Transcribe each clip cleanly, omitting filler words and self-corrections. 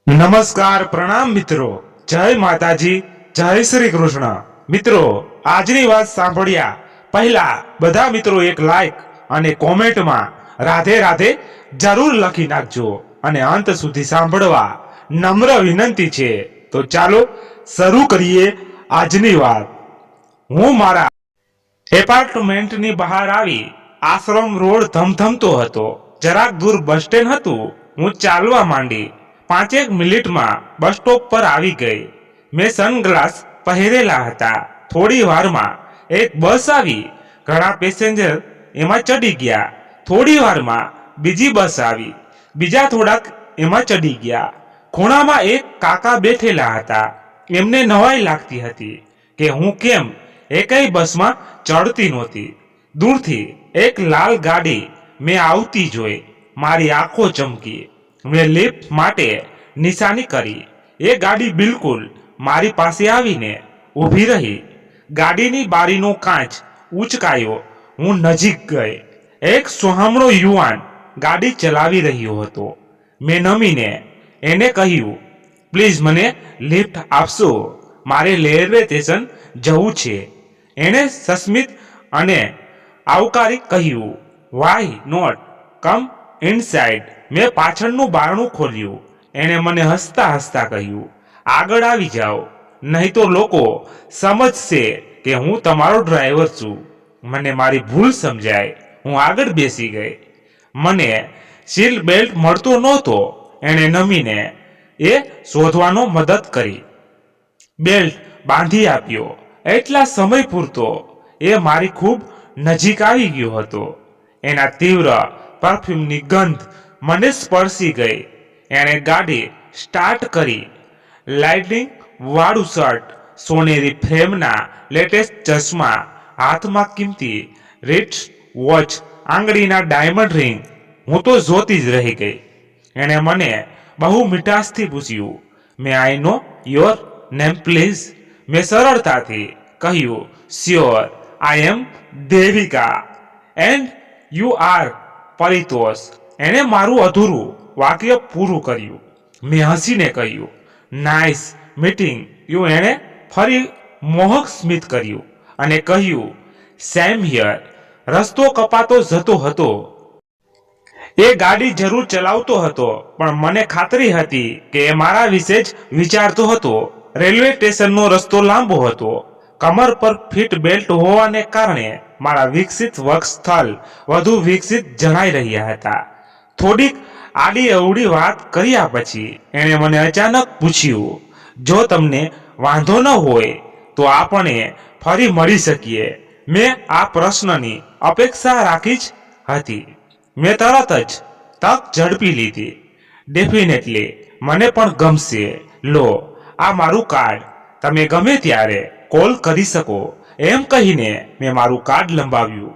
નમસ્કાર પ્રણામ મિત્રો, જય માતાજી, જય શ્રી કૃષ્ણ। મિત્રો, આજની વાત સાંભળ્યા પહેલા બધા મિત્રો એક લાઈક અને કોમેન્ટમાં રાધે રાધે જરૂર લખી નાખજો અને અંત સુધી સાંભળવા નમ્ર વિનંતી છે। તો ચાલો શરૂ કરીએ આજની વાત। હું મારા એપાર્ટમેન્ટની બહાર આવી। આશ્રમ રોડ ધમધમતો હતો। જરાક દૂર બસ સ્ટેન્ડ હતું। હું ચાલવા માંડી। 5 મિનિટમાં બસ સ્ટોપ પર આવી ગઈ। મેં સનગ્લાસ પહેરેલા હતા। થોડી વારમાં એક બસ આવી। ઘણા પેસેન્જર એમાં ચડી ગયા। થોડી વારમાં બીજી બસ આવી। બીજા થોડાક એમાં ચડી ગયા। ખૂણામાં એક કાકા બેઠેલા હતા। એમને નવાઈ લાગતી હતી કે હું કેમ એકેય બસમાં ચડતી નહોતી। દૂરથી એક લાલ ગાડી મેં આવતી જોઈ। મારી આંખો ચમકી। મેં લિફ્ટ માટે નિશાની કરી। એ ગાડી બિલકુલ મારી પાસે આવીને ઊભી રહી। ગાડીની બારીનો કાચ ઉંચકાયો। હું નજીક ગઈ। એક સોહામણો યુવાન ગાડી ચલાવી રહ્યો હતો। મેં નમીને એને કહ્યું, પ્લીઝ મને લિફ્ટ આપશો, મારે રેલવે સ્ટેશન જવું છે। એણે સસ્મિત અને આવકારી કહ્યું, વાય નોટ, કમ ઇનસાઇડ। મેં પાછળનું બારણું ખોલ્યું। એણે મને હસતા હસતા કહ્યું, આગળ આવી જાઓ, નહીં તો લોકો સમજશે કે હું તમારો ડ્રાઈવર છું। મને મારી ભૂલ સમજાય। હું આગળ બેસી ગઈ। મને સીટ બેલ્ટ મળતો નહોતો। એણે નમીને એ શોધવાનો મદદ કરી। બેલ્ટ બાંધી આપ્યો। એટલા સમય પૂરતો એ મારી ખૂબ નજીક આવી ગયો હતો। એના તીવ્ર પરફ્યુમની ગંધ મને સ્પર્શી ગઈ। એણે ગાડી સ્ટાર્ટ કરી। લાઇટિંગ વાળું શર્ટ, સોનેરી ફ્રેમના લેટેસ્ટ ચશ્મા, હાથમાં કિંમતી રિસ્ટ વોચ, આંગળીના ડાયમંડ રિંગ। હું તો જોતી જ રહી ગઈ। એણે મને બહુ મીઠાશથી પૂછ્યું, may I know your name please? મેં સરળતાથી કહ્યું, sure, I am Devika and you are Paritosh. એણે મારું અધૂરું વાક્ય પૂરું કર્યું। મેં હસીને કહ્યું, નાઇસ મીટિંગ યુ। એણે ફરી મોહક સ્મિત કર્યું અને કહ્યું, સેમ હિયર। રસ્તો કપાતો જતો હતો। એ ગાડી જરૂર ચલાવતો હતો, પણ મને ખાતરી હતી કે એ મારા વિશે જ વિચારતો હતો। રેલવે સ્ટેશનનો રસ્તો લાંબો હતો। કમર પર ફિટ બેલ્ટ હોવાને કારણે મારા વિકસિત વક્ષસ્થળ વધુ વિકસિત જણાઈ રહ્યા હતા। થોડીક આડી અવળી વાત કર્યા પછી એણે મને અચાનક પૂછ્યું, જો તમને વાંધો ન હોય તો આપણે ફરી મળી શકીએ। મેં આ પ્રશ્નની અપેક્ષા રાખી જ હતી। મેં તરત જ તક ઝડપી લીધી। ડેફિનેટલી, મને પણ ગમશે। લો, આ મારું કાર્ડ, તમે ગમે ત્યારે કોલ કરી શકો। એમ કહીને મેં મારું કાર્ડ લંબાવ્યું।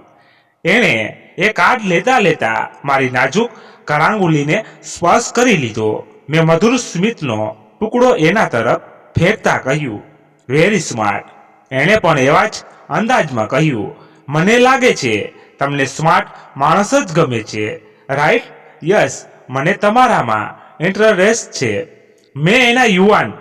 એણે એ કાર્ડ લેતા લેતા મારી નાજુક કરાંગુલીને સ્પર્શ કરી લીધો। મેં મધુર સ્મિતનો ટુકડો એના તરફ ફેંકતા કહ્યું, વેરી સ્માર્ટ। એણે પણ એવા જ અંદાજમાં કહ્યું, મને લાગે છે તમને સ્માર્ટ માણસ જ ગમે છે, રાઈટ? યસ, મને તમારામાં ઇન્ટરેસ્ટ છે। મેં એના યુવાન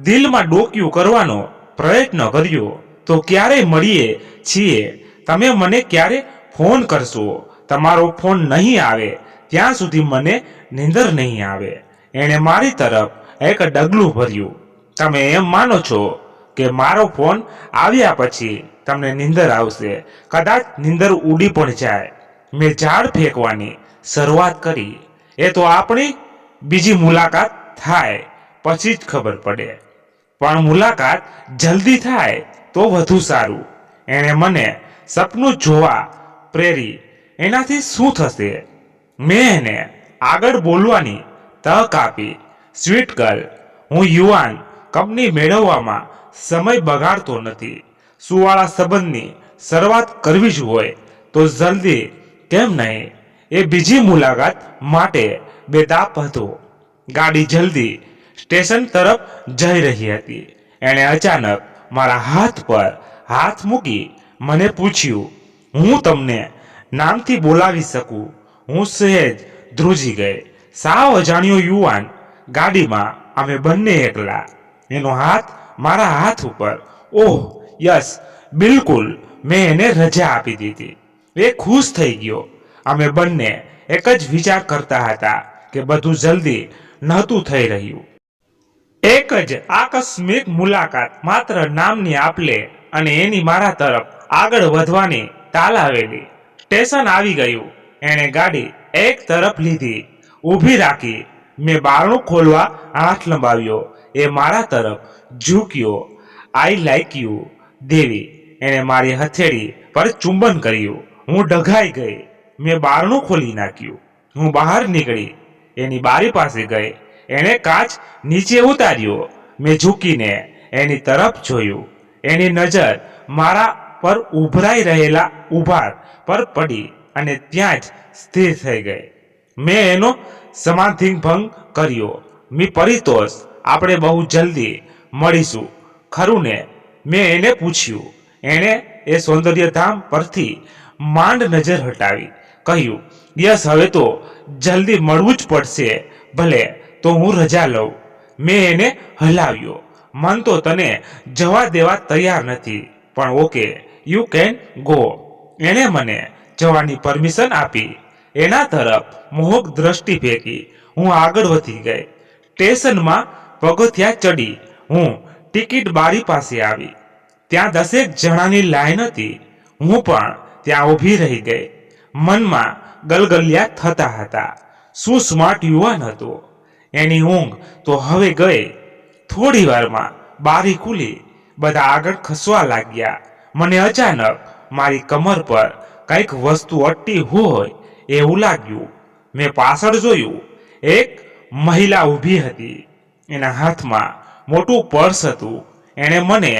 દિલમાં ડોકિયું કરવાનો પ્રયત્ન કર્યો, તો ક્યારે મળીએ છીએ? તમે મને ક્યારે ફોન કરશો? તમારો ફોન નહીં આવે ત્યાં સુધી મને નીંદર નહીં આવે। એણે મારી તરફ એક ડગલું ભર્યું। તમે એમ માનો છો કે મારો ફોન આવ્યા પછી તમને નીંદર આવશે? કદાચ નીંદર ઉડી પણ જાય। મેં ઝાડ ફેંકવાની શરૂઆત કરી। એ તો આપણી બીજી મુલાકાત થાય પછી જ ખબર પડે, પણ મુલાકાત જલ્દી થાય તો વધુ સારું। એણે મને સપનું જોવા પ્રેરી। એનાથી શું થશે? મેં એને આગળ બોલવાની તક આપી। સ્વીટ ગર્લ, હું યુવાન કંપની મેળવવામાં સમય બગાડતો નથી। સુવાળા સંબંધની શરૂઆત કરવી જ હોય તો જલ્દી કેમ નહીં? એ બીજી મુલાકાત માટે બેતાપ હતો। ગાડી જલ્દી સ્ટેશન તરફ જઈ રહી હતી। એણે અચાનક મારા હાથ પર હાથ મૂકી મને પૂછ્યું, હું તમને નામથી બોલાવી શકું? હું સહેજ ધ્રુજી ગઈ। સાવ અજાણ્યો યુવાન ગાડીમાં અમે બંને એકલા. એનો હાથ મારા હાથ ઉપર. ઓહ યસ, બિલકુલ. મેં એને રજા આપી દીધી. એ ખુશ થઈ ગયો. અમે બંને એક જ વિચાર કરતા હતા કે બધું જલ્દી નહોતું થઈ રહ્યું. એક જ આકસ્મિક મુલાકાત માત્ર નામની આપલે અને એની મારા તરફ આગળ વધવાની તાલાવેલી. સ્ટેશન આવી ગયું. એણે ગાડી એક તરફ લીધી, ઊભી રાખી. મેં બારણું ખોલવા હાથ લંબાવ્યો. એ મારા તરફ ઝૂક્યો. આઈ લાઈક યુ દેવી. એણે મારી હથેળી પર ચુંબન કર્યું. હું ડઘાઈ ગઈ. મેં બારણું ખોલી નાખ્યું. હું બહાર નીકળી. એની બારી પાસે ગઈ. એણે કાચ નીચે ઉતાર્યો. મેં ઝૂકીને એની તરફ જોયું. એની નજર મારા પર ઉભરાઈ રહેલા ઉભાર પર પડી અને ત્યાં જ સ્થિર થઈ ગઈ. મેં એનો સમાધિભંગ કર્યો. મી પરિતોષ, આપણે બહુ જલ્દી મળીશું, ખરું ને? મેં એને પૂછ્યું. એણે એ સૌંદર્યધામ પરથી માંડ નજર હટાવી કહ્યું, યસ, હવે તો જલ્દી મળવું જ પડશે. ભલે, તો હું રજા લઉં. મેં એને હલાવ્યો. મન તો તને જવા દેવા તૈયાર નથી, પણ ઓકે, યુ કેન ગો. એણે મને જવાની પરમિશન આપી. એના તરફ મોહક દ્રષ્ટિ ફેંકી. હું આગળ વધી ગઈ. સ્ટેશનમાં પગથિયાં ચડી. હું ટિકિટ બારી પાસે આવી. ત્યાં 10 જણાની લાઈન હતી. હું પણ ત્યાં ઊભી રહી ગઈ. મનમાં ગલગલિયા થતા હતા. શું સ્માર્ટ યુવાન હતો. એની ઊંઘ તો હવે ગઈ. થોડી વારમાં બારી ખુલી. બધા આગળ ખસવા લાગ્યા. મને અચાનક મારી કમર પર કંઈક વસ્તુ અટતી હોય એવું લાગ્યું. મેં પાછળ જોયું. એક મહિલા ઊભી હતી. એના હાથમાં મોટું પર્સ હતું. એણે મને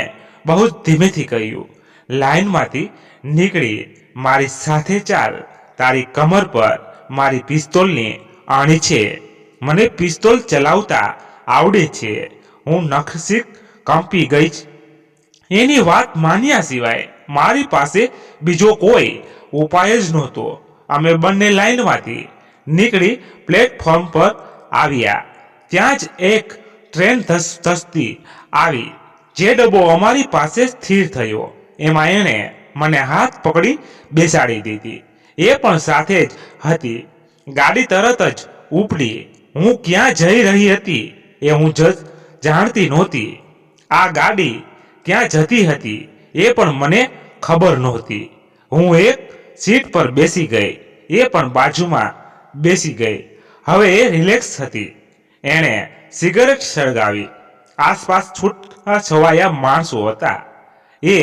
બહુ જ ધીમેથી કહ્યું, લાઈનમાંથી નીકળી મારી સાથે ચાલ. તારી કમર પર મારી પિસ્તોલની આણી છે. મને પિસ્તોલ ચલાવતા આવડે છે. હું નખશીક કંપી ગઈ. એની વાત માન્યા સિવાય મારી પાસે બીજો કોઈ ઉપાય જ નહોતો. અમે બંને લાઈનમાંથી નીકળી પ્લેટફોર્મ પર આવ્યા. ત્યાં જ એક ટ્રેન ધસતી આવી. જે ડબ્બો અમારી પાસે સ્થિર થયો એમાં એણે મને હાથ પકડી બેસાડી દીધી. એ પણ સાથે જ હતી. ગાડી તરત જ ઉપડી. હું ક્યાં જઈ રહી હતી એ હું જાણતી નહોતી. આ ગાડી ક્યાં જતી હતી એ પણ મને ખબર નહોતી. હું એક સીટ પર બેસી ગઈ. એ પણ બાજુમાં બેસી ગઈ. હવે એ રિલેક્સ હતી. એણે સિગરેટ સળગાવી. આસપાસ છૂટા છવાયા માણસો હતા. એ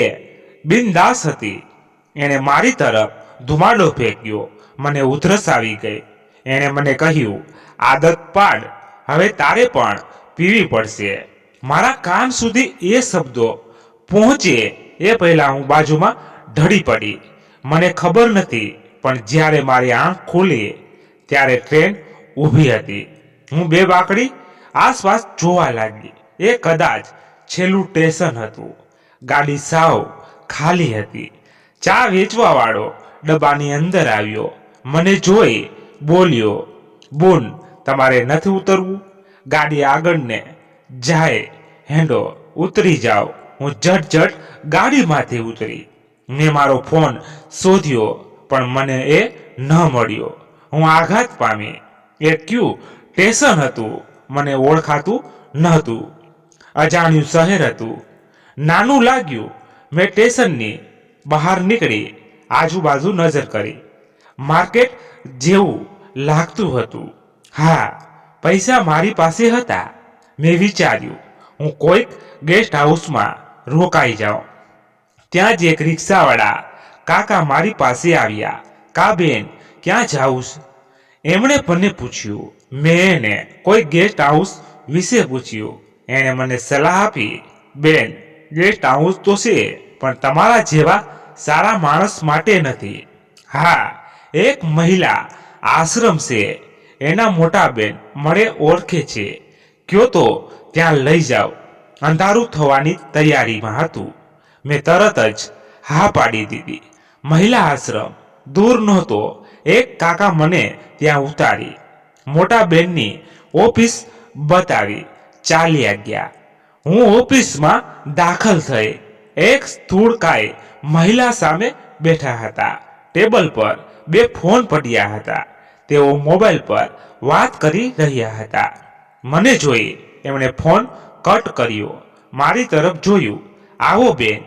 બિનદાસ હતી. એણે મારી તરફ ધુમાડો ફેંક્યો. મને ઉધરસ આવી ગઈ. એણે મને કહ્યું, આદત પાડ, હવે તારે પણ પીવી પડશે. મારા કાન સુધી એ શબ્દો પહોંચે એ પહેલા હું બાજુમાં ઢળી પડી. મને ખબર નથી, પણ જ્યારે મારી આંખ ખુલી ત્યારે ટ્રેન ઊભી હતી. હું બે બાકડી આસપાસ જોવા લાગી. એ કદાચ છેલ્લું સ્ટેશન હતું. ગાડી સાવ ખાલી હતી. ચા વેચવાવાળો ડબ્બાની અંદર આવ્યો. મને જોઈ બોલ્યો, બોન, તમારે નથી ઉતરવું? ગાડી આગળને જાય હેંડો, ઉતરી જાઓ. હું ઝટ ગાડીમાંથી ઉતરી. મેં મારો ફોન શોધ્યો પણ મને એ ન મળ્યો. હું આઘાત પામી. એ ક્યુ સ્ટેશન હતું. મને ઓળખાતું નહોતું. અજાણ્યું શહેર હતું. નાનું લાગ્યું. મેં સ્ટેશનની બહાર નીકળી આજુબાજુ નજર કરી. માર્કેટ જેવું લાગતું હતું. હા, પૈસા મારી પાસે હતા. મેં વિચાર્યું, હું કોઈક ગેસ્ટ હાઉસમાં રોકાઈ જાઉં. ત્યાં જ એક રિક્ષાવાળા કાકા મારી પાસે આવ્યા. કા બેન, ક્યાં જાઉં? એમણે મને પૂછ્યું. મેં એને કોઈ ગેસ્ટ હાઉસ વિશે પૂછ્યું. એણે મને સલાહ આપી, બેન, ગેસ્ટ હાઉસ તો છે પણ તમારા જેવા સારા માણસ માટે નથી. હા, એક મહિલા આશ્રમ છે. એના મોટા બેન મને ઓળખે છે. કયો તો ત્યાં લઈ જાઓ. અંધારું થવાની તૈયારીમાં હતું. મેં તરત જ હા પાડી દીધી. મહિલા આશ્રમ દૂર નહોતો. એક કાકા મને ત્યાં ઉતારી. મોટા બેનની ઓફિસ બતાવી. ચાલ્યા ગયા. હું ઓફિસમાં દાખલ થઈ. એક સ્થૂળકાય મહિલા સામે બેઠા હતા. ટેબલ પર 2 ફોન પડ્યા હતા. તેઓ મોબાઈલ પર વાત કરી રહ્યા હતા. મને જોઈ એમણે ફોન કટ કર્યો. મારી તરફ જોયું. આવો બેન,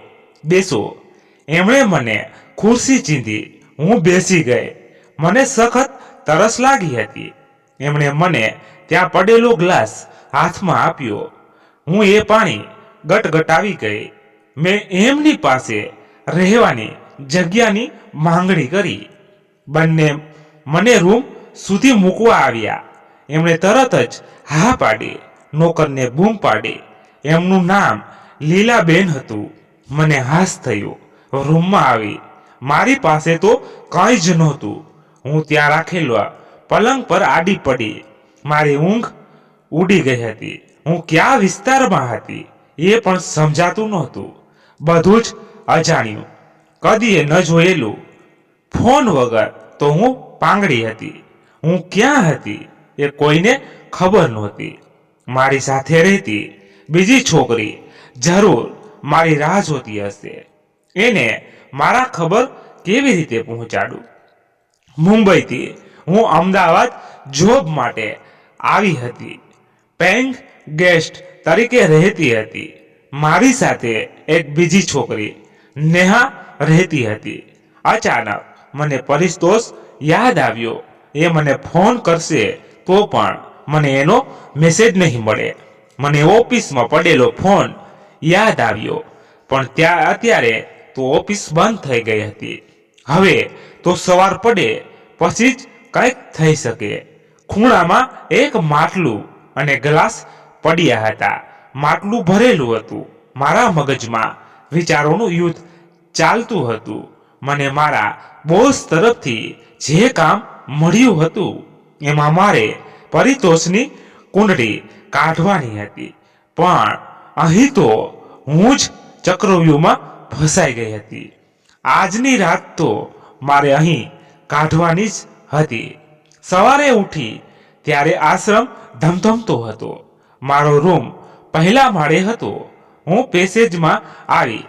બેસો. એમણે મને ખુરશી ચીંધી. હું બેસી ગઈ. મને સખત તરસ લાગી હતી. એમણે મને ત્યાં પડેલો ગ્લાસ હાથમાં આપ્યો. હું એ પાણી ગટગટાવી ગઈ. મેં એમની પાસે રહેવાની જગ્યાની માંગણી કરી. બંને મને રૂમ સુધી મૂકવા આવ્યા. એમણે તરત જ હા પાડી. નોકરને બૂમ પાડી. એમનું નામ લીલાબેન હતું. મને હાસ થયું. રૂમમાં આવી. મારી પાસે તો કંઈ જ નહોતું. હું ત્યાં રાખેલો પલંગ પર આડી પડી. મારી ઊંઘ ઉડી ગઈ હતી. હું કયા વિસ્તારમાં હતી એ પણ સમજાતું નહોતું. બધું જ અજાણ્યું, કદીએ ન જોયેલું. ફોન વગર તો હું પાંગડી હતી. હું ક્યાં હતી એ કોઈને ખબર નહોતી. મારી સાથે રહેતી બીજી છોકરી જરૂર મારી રાહ જોતી હશે. એને મારા ખબર કેવી રીતે પહોંચાડું? મુંબઈથી હું અમદાવાદ જોબ માટે આવી હતી. પેઇંગ ગેસ્ટ તરીકે રહેતી હતી. મારી સાથે એક બીજી છોકરી નેહા રહેતી હતી. અચાનક મને પરિતોષ યાદ આવ્યો. એ મને ફોન કરશે તો પણ મને એનો મેસેજ નહીં મળે. મને ઓફિસમાં પડેલો ફોન યાદ આવ્યો, પણ અત્યારે તો ઓફિસ બંધ થઈ ગઈ હતી. હવે તો સવાર પડે પછી જ કંઈક થઈ શકે. ખૂણામાં એક માટલું અને ગ્લાસ પડ્યા હતા. માટલું ભરેલું હતું. મારા મગજમાં વિચારોનું યુદ્ધ ચાલતું હતું. મને મારા બોસ તરફથી જે કામ મળ્યું હતું એમાં મારે પરિતોષની કુંડળી કાઢવાની હતી. પણ અહીં તો હું જ ચક્રવ્યૂહમાં ફસાઈ ગઈ હતી. આજની રાત તો મારે અહીં કાઢવાની જ હતી. સવારે ઉઠી ત્યારે આશ્રમ ધમધમતો હતો. મારો રૂમ પહેલા માળે હતો. હું પેસેજમાં આવી.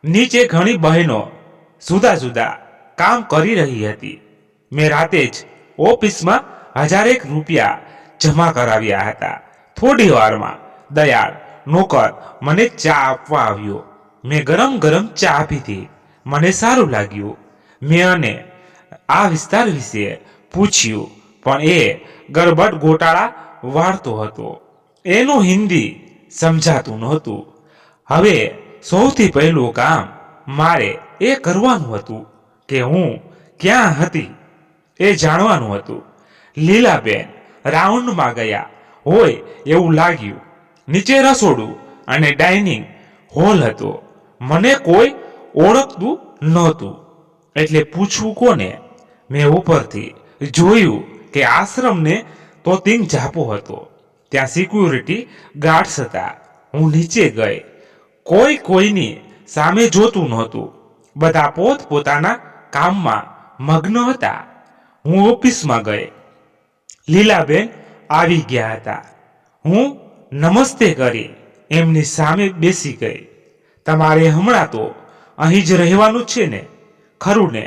નીચે ઘણી બહેનો જુદા જુદા કામ કરી રહી હતી. મેં રાતે જ ઓફિસમાં 1000 રૂપિયા જમા કરાવ્યા હતા. થોડી વારમાં દયાળ નોકર મને ચા આપવા આવ્યો. મેં ગરમ ગરમ ચા પીધી. મને સારું લાગ્યું. મેં અને આ વિસ્તાર વિશે પૂછ્યું, પણ એ ગરબડ ગોટાળા વાળતો હતો. એનું હિન્દી સમજાતું નહોતું. હવે સૌથી પહેલું કામ મારે એ કરવાનું હતું કે હું ક્યાં હતી એ જાણવાનું હતું. લીલાબેન રાઉન્ડમાં ગયા હોય એવું લાગ્યું. નીચે રસોડું અને ડાઇનિંગ હોલ હતો. મને કોઈ ઓળખતું નહોતું, એટલે પૂછવું કોને? મેં ઉપરથી જોયું કે આશ્રમને તો તીન જાપો હતો. ત્યાં સિક્યુરિટી ગાર્ડ્સ હતા. હું નીચે ગઈ. કોઈ કોઈની સામે જોતું નહોતું. બધા પોતપોતાના કામમાં મગ્ન હતા. હું ઓફિસમાં ગઈ. લીલાબેન આવી ગયા હતા. હું નમસ્તે કરી એમની સામે બેસી ગઈ. તમારે હમણાં તો અહીં જ રહેવાનું છે ને, ખરું ને?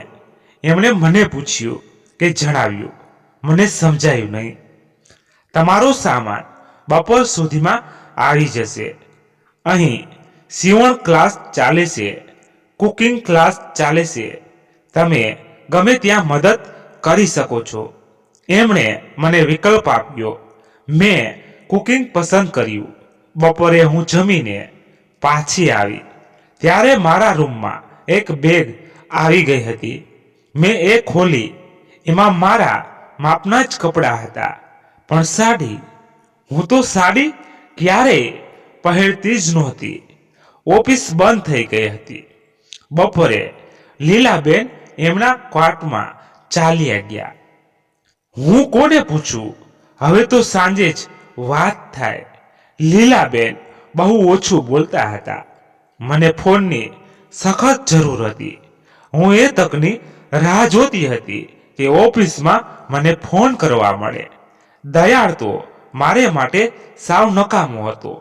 એમણે મને પૂછ્યું કે જણાવ્યું. મને સમજાયું નહીં. તમારો સામાન બપોર સુધીમાં આવી જશે. અહીં સીવણ ક્લાસ ચાલે છે, કુકિંગ ક્લાસ ચાલે છે. તમે ગમે ત્યાં મદદ કરી શકો છો. એમણે મને વિકલ્પ આપ્યો. મેં કુકિંગ પસંદ કર્યું. બપોરે હું જમીને પાછી આવી ત્યારે મારા રૂમમાં એક બેગ આવી ગઈ હતી. મેં એ ખોલી. એમાં મારા માપના જ કપડાં હતા, પણ સાડી. હું તો સાડી ક્યારેય પહેરતી જ નહોતી. ઓફિસ બંધ થઈ ગઈ હતી. બપોરે લીલાબેન એમના ક્વાર્ટરમાં ચાલ્યા ગયા. હું કોને પૂછું? હવે તો સાંજે જ વાત થાય. લીલાબેન બહુ ઓછું બોલતા હતા. મને ફોનની સખત જરૂર હતી. હું એ તકની રાહ જોતી હતી કે ઓફિસમાં મને ફોન કરવા મળે. દયાળ તો મારે માટે સાવ નકામો હતો.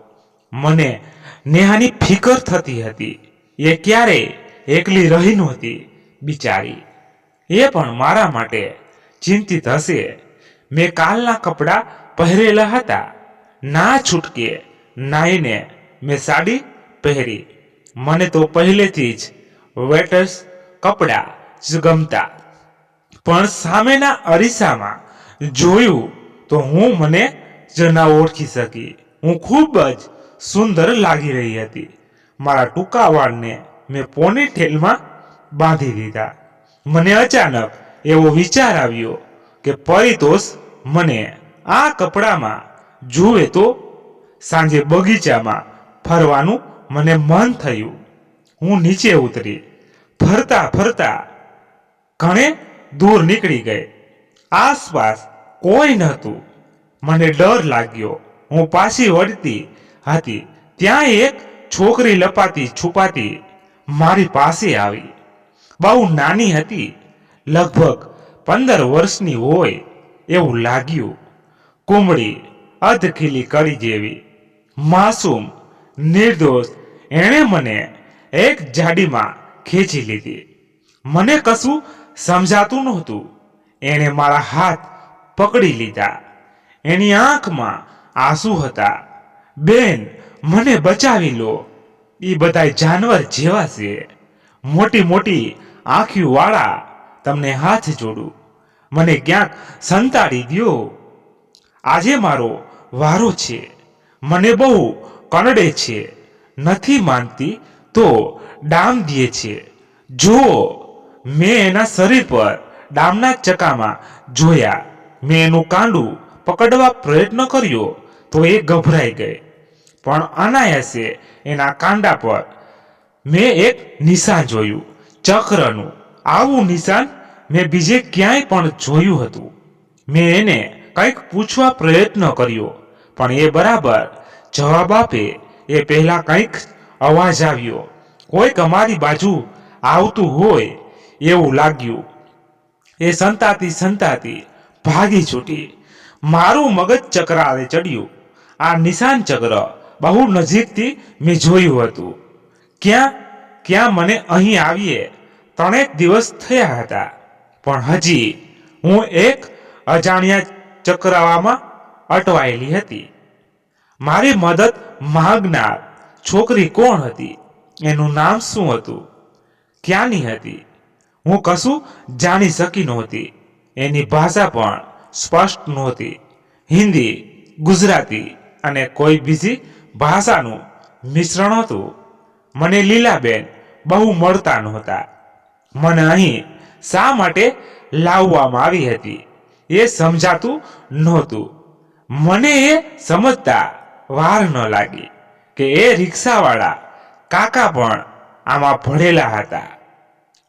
મને નેહાની ફિકર થતી હતી. એ ક્યારેય એકલી રહી નહોતી બિચારી. એ પણ મારા માટે ચિંતિત હશે. મેં કાલના કપડાં પહેરેલા હતા. ના છૂટકે નાઈને મેં સાડી પહેરી. મને તો પહેલેથી જ વેટર્સ કપડાં જ ગમતા. પણ સામેના અરીસામાં જોયું તો હું મને જ ના ઓળખી શકી. હું ખૂબ જ સુંદર લાગી રહી હતી. મારા ટૂંકા વાળને મેં પોનીટેલમાં બાંધી દીધા. મને અચાનક એવો વિચાર આવ્યો કે પરિતોષ મને આ કપડામાં જુએ તો. સાંજે બગીચામાં ફરવાનું મને મન થયું. હું નીચે ઉતરી. ફરતા ફરતા ઘણે દૂર નીકળી ગઈ. આસપાસ કોઈ નહોતું. મને ડર લાગ્યો. હું પાછી વળતી હતી ત્યાં એક છોકરી લપાતી છુપાતી મારી પાસે આવી. બહુ નાની હતી. લગભગ 15 વર્ષની હોય એવું લાગ્યું. કુમળી અધખીલી કળી જેવી, માસૂમ, નિર્દોષ. એણે મને એક જાડીમાં ખેંચી લીધી. મને કશું સમજાતું નહોતું. એણે મારા હાથ પકડી લીધા. એની આંખમાં આંસુ હતા. બેન, મને બચાવી લો. એ બધાય જાનવર જેવા છે. મોટી મોટી આંખીઓ વાળા. તમને હાથ જોડું. મને ક્યાંક સંતાડી દ્યો. આજે મારો વારો છે. મને બહુ કનડે છે. નથી માનતી તો ડામ દે છે. જો મેં એના શરીર પર ડામના ચકામાં જોયા. મેં એનું કાંડું પકડવા પ્રયત્ન કર્યો તો એ ગભરાઈ ગઈ. પણ અનાયાસે એના કાંડા પર મેં એક નિશાન જોયું, ચક્રનું. આવું નિશાન મેં બીજે ક્યાંય પણ જોયું હતું. મેં એને કંઈક પૂછવા પ્રયત્ન કર્યો પણ એ બરાબર જવાબ આપે એ પહેલા કંઈક અવાજ આવ્યો. કોઈક અમારી બાજુ આવતું હોય એવું લાગ્યું. એ સંતાતી સંતાતી ભાગી છૂટી. મારું મગજ ચક્રાવે ચડ્યું. આ નિશાન ચક્ર બહુ નજીકથી મેં જોયું હતું. ક્યાં મને અહીં આવીએ 3 દિવસ થયા હતા. પણ હજી હું એક અજાણ્યા ચક્રાવામાં અટવાયેલી હતી. મારી મદદ માંગનાર છોકરી કોણ હતી? એનું નામ શું હતું? ક્યાંની હતી? હું કશું જાણી શકી નહોતી. એની ભાષા પણ સ્પષ્ટ નહોતી. હિન્દી, ગુજરાતી અને કોઈ બીજી ભાષાનું મિશ્રણ હતું. મને લીલાબેન બહુ મળતા નહોતા. મને અહીં શા માટે લાવવામાં આવી હતી એ સમજાતું નહોતું. મને એ સમજતા વાર ન લાગી કે એ રિક્ષાવાળા કાકા પણ આમાં ભળેલા હતા.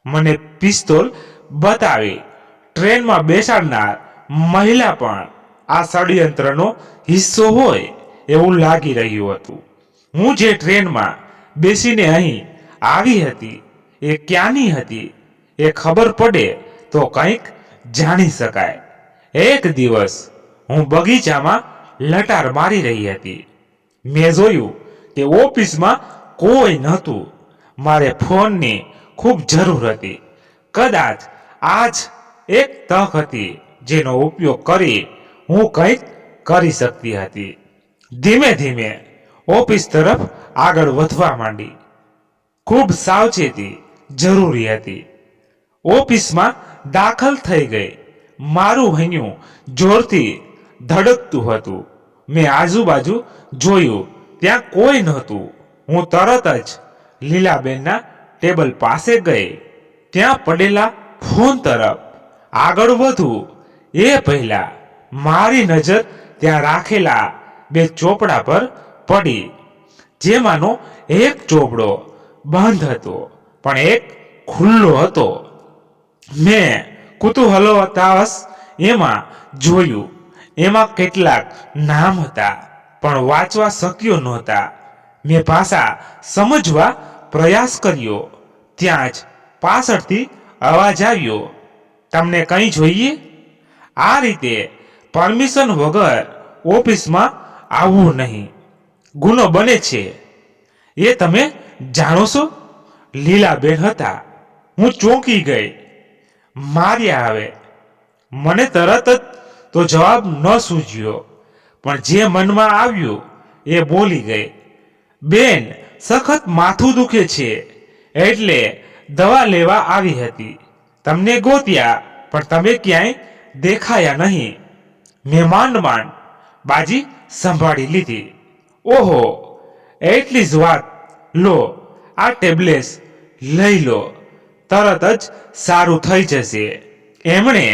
મને પિસ્તોલ બતાવી ટ્રેનમાં બેસાડનાર મહિલા પણ આ ષડયંત્રનો હિસ્સો હોય એવું લાગી રહ્યું હતું. હું જે ટ્રેનમાં બેસીને અહીં આવી હતી એ ક્યાંની હતી એ ખબર પડે તો કંઈક જાણી શકાય. એક દિવસ હું બગીચામાં લટાર મારી રહી હતી. મેં જોયું કે ઓફિસમાં કોઈ નહોતું. મારે ફોનની ખૂબ જરૂર હતી. કદાચ આજ એક તક હતી જેનો ઉપયોગ કરી હું કંઈક કરી શકતી હતી. ધીમે ધીમે ઓફિસ તરફ આગળ વધવા માંડી. ખૂબ સાવચેતી જરૂરી હતી. ઓફિસમાં દાખલ થઈ ગઈ. મારું હૈયું જોરથી ધડકતું હતું. મેં આજુબાજુ જોયું, ત્યાં કોઈ નહોતું. હું તરત જ લીલાબેનના ટેબલ પાસે ગઈ. ત્યાં પડેલા ફોન તરફ આગળ વધું એ પહેલા મારી નજર ત્યાં રાખેલા 2 ચોપડા પર પડી. જેમાંનો એક ચોપડો બંધ હતો પણ એક ખુલ્લો હતો. મેં કુતૂહલવશ એમાં જોયું. એમાં કેટલાક નામ હતા પણ વાંચવા શક્યો નહોતા. મેં ભાષા સમજવા પ્રયાસ કર્યો. ત્યાં જ પાછળથી અવાજ આવ્યો, તમને કંઈ જોઈએ? આ રીતે પરમિશન વગર ઓફિસમાં આવવું નહીં. ગુનો બને છે એ તમે જાણો છો? લીલાબેન હતા. હું ચોંકી ગઈ. માર્યા આવે. મને તરત જ તો જવાબ ન સૂઝ્યો, પણ જે મનમાં આવ્યું એ બોલી ગઈ. બેન, સખત માથું દુખે છે એટલે દવા લેવા આવી હતી. તમને ગોત્યા પણ તમે ક્યાંય દેખાયા નહીં. મેં માંડ બાજી સંભાળી લીધી. ઓહો, એટલી જ વાત. લો, આ ટેબ્લેટ લઈ લો, તરત જ સારું થઈ જશે. એમણે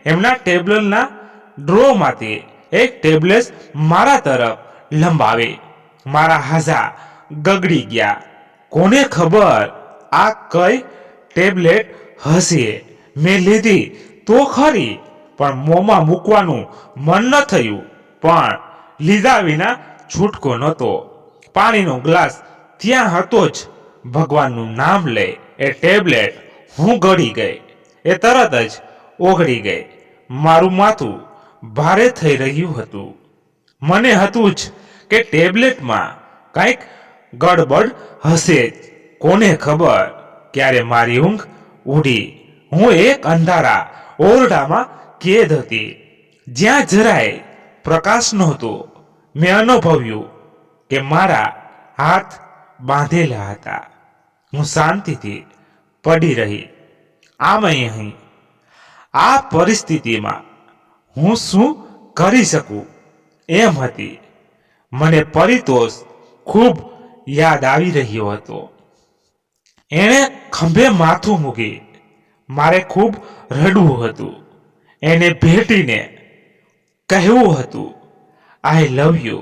એમના ટેબલના ડ્રોમાંથી એક ટેબ્લેટ મારા તરફ લંબાવી. મારા હાજા ગગડી ગયા. કોને ખબર આ કઈ ટેબ્લેટ હશે? મેં લીધી તો ખરી, પણ મોંમાં મૂકવાનું મન ન થયું. પણ લીધા વિના છૂટકો નહોતો. પાણીનો ગ્લાસ ત્યાં હતો જ. ભગવાનનું નામ લઈ એ ટેબ્લેટ હું ગળી ગઈ. એ તરત જ ઓગળી ગઈ. મારું માથું ભારે થઈ રહ્યું હતું. મને હતું જ કે ટેબ્લેટમાં કંઈક ગડબડ હશે જ. કોને ખબર ક્યારે મારી ઊંઘ ઉડી. હું એક અંધારા ઓરડામાં કેદ હતી, જ્યાં જરાય પ્રકાશ નહોતો. મેં અનુભવ્યું કે મારા હાથ બાંધેલા હતા. હું શાંતિથી પડી રહી. આમય અહીં આ પરિસ્થિતિમાં હું શું કરી શકું એમ હતી. મને પરિતોષ ખૂબ યાદ આવી રહ્યો હતો. એણે ખંભે માથું મૂકી. મારે ખૂબ રડવું હતું. એને ભેટીને કહેવું હતું, આઈ લવ યુ.